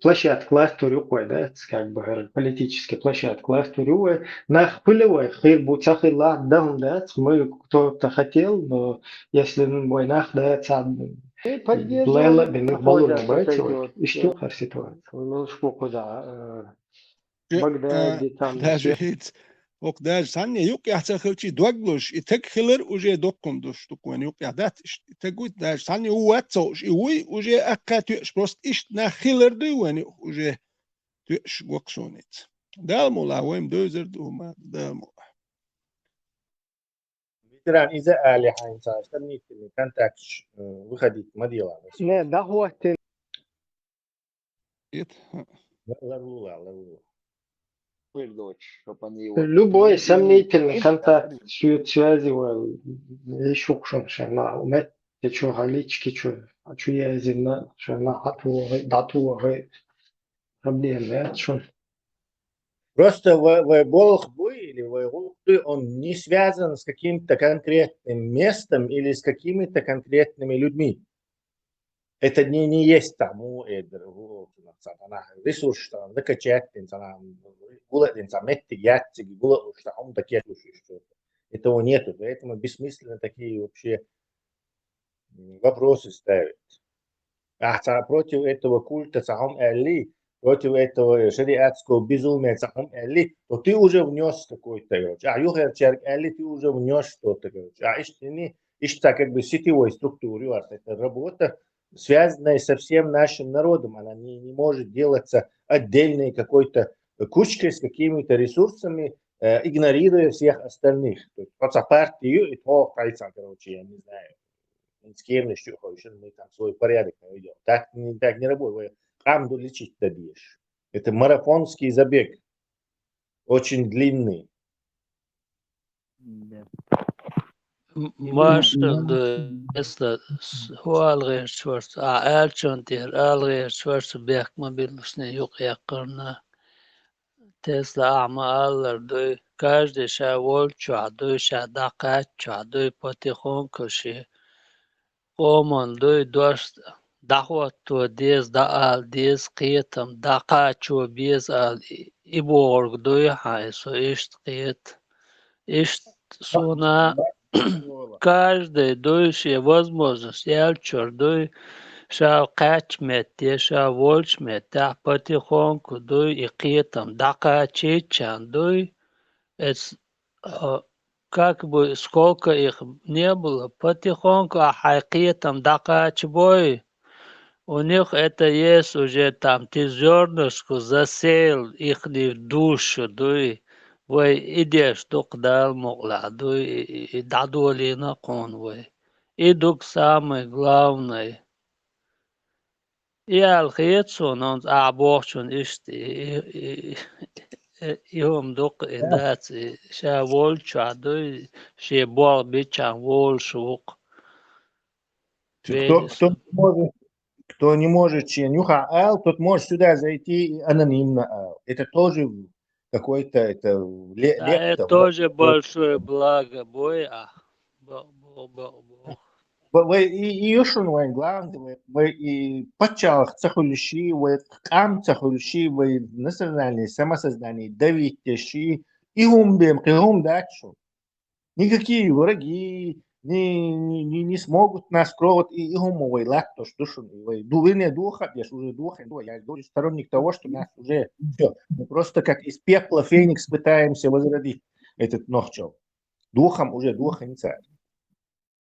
площадка ластурюкой, да, как бы политическая площадка ластурюкой, нахпылевой, хир буцахи ла дам, да, мы кто-то хотел, но если мой нах, да, цад, Лейла бенных балур набрать, и что ситуация? Ну, сколько, да, Багдаде там. даже ok даже санне юк яхца хылчи дуаглуш и так хилер уже докундуш тукуен юк ядат так гуд даже санне уатсош и уй уже аккатюш просто иш на хилер дуен уже тюш гоксонит далму лавем дозер дума далму ветеран из-за али хайнца стамнительный контакт выходить модела. Не, да хватит. Лавула. Любой сомнительный контакт, связи, еще что на умет, что галички, что я зина, что на дату, проблемы, что. Просто Волх или Волхты, он не связан с каким-то конкретным местом или с какими-то конкретными людьми. Это не есть там ресурс, что закачать, этого нету, поэтому бессмысленно такие вообще вопросы ставить. А против этого культа против этого шариатского безумия, то ты уже внес какой-то, ты уже внес что-то, ищется как бы сетевой структурой, это работа, связанная со всем нашим народом, она не может делаться отдельной какой-то кучкой с какими-то ресурсами, игнорируя всех остальных. То есть, партию, и то, короче, я не знаю, с кем еще хочешь, мы там свой порядок наведем. Так не работает. Камду лечить добьешь. Это марафонский забег. Очень длинный. Marshalda esta sualg'ir schwarz elchontir alg'ir schwarz bäkmobilsne yok yakırna Tesla ama alırdı каждый шавол чуадой шадакат чуадой потихон куши омондой дост дахватто дез даал дез қиетам дақа чу без ал иборгдой хайсо ишт қиет ишт суна каждый дойшие возможность ялчор шау качмете шау волчмете потихоньку дой и қиетам дақа чечан дой как бы сколько их не было потихоньку хайқиетам дақа чбой у них это есть уже там ты зернышко засеял их душу дой Вой идешь дук дал мокладу и дадули на конвой. И дук самый главный. И алхетсон он аборчун ишти. И он дук и дати. Ша волчу аду ше бор бичан волшук. Кто не может нюха ал, тот может сюда зайти анонимно ал. Это тоже какой-то это это тоже большое благо боя. Вы и юшун вы главное вы и почах цахулиши вы кам цахулиши вы национальное самосознание давитящие и гум дачу. Никакие враги не смогут нас кровать и гумовой лактош душу. Дувение духа, я уже духа, я говорю сторонник того, что нас уже все. Мы просто как из пепла феникс пытаемся возродить этот ногчел. Духом уже духа не царь.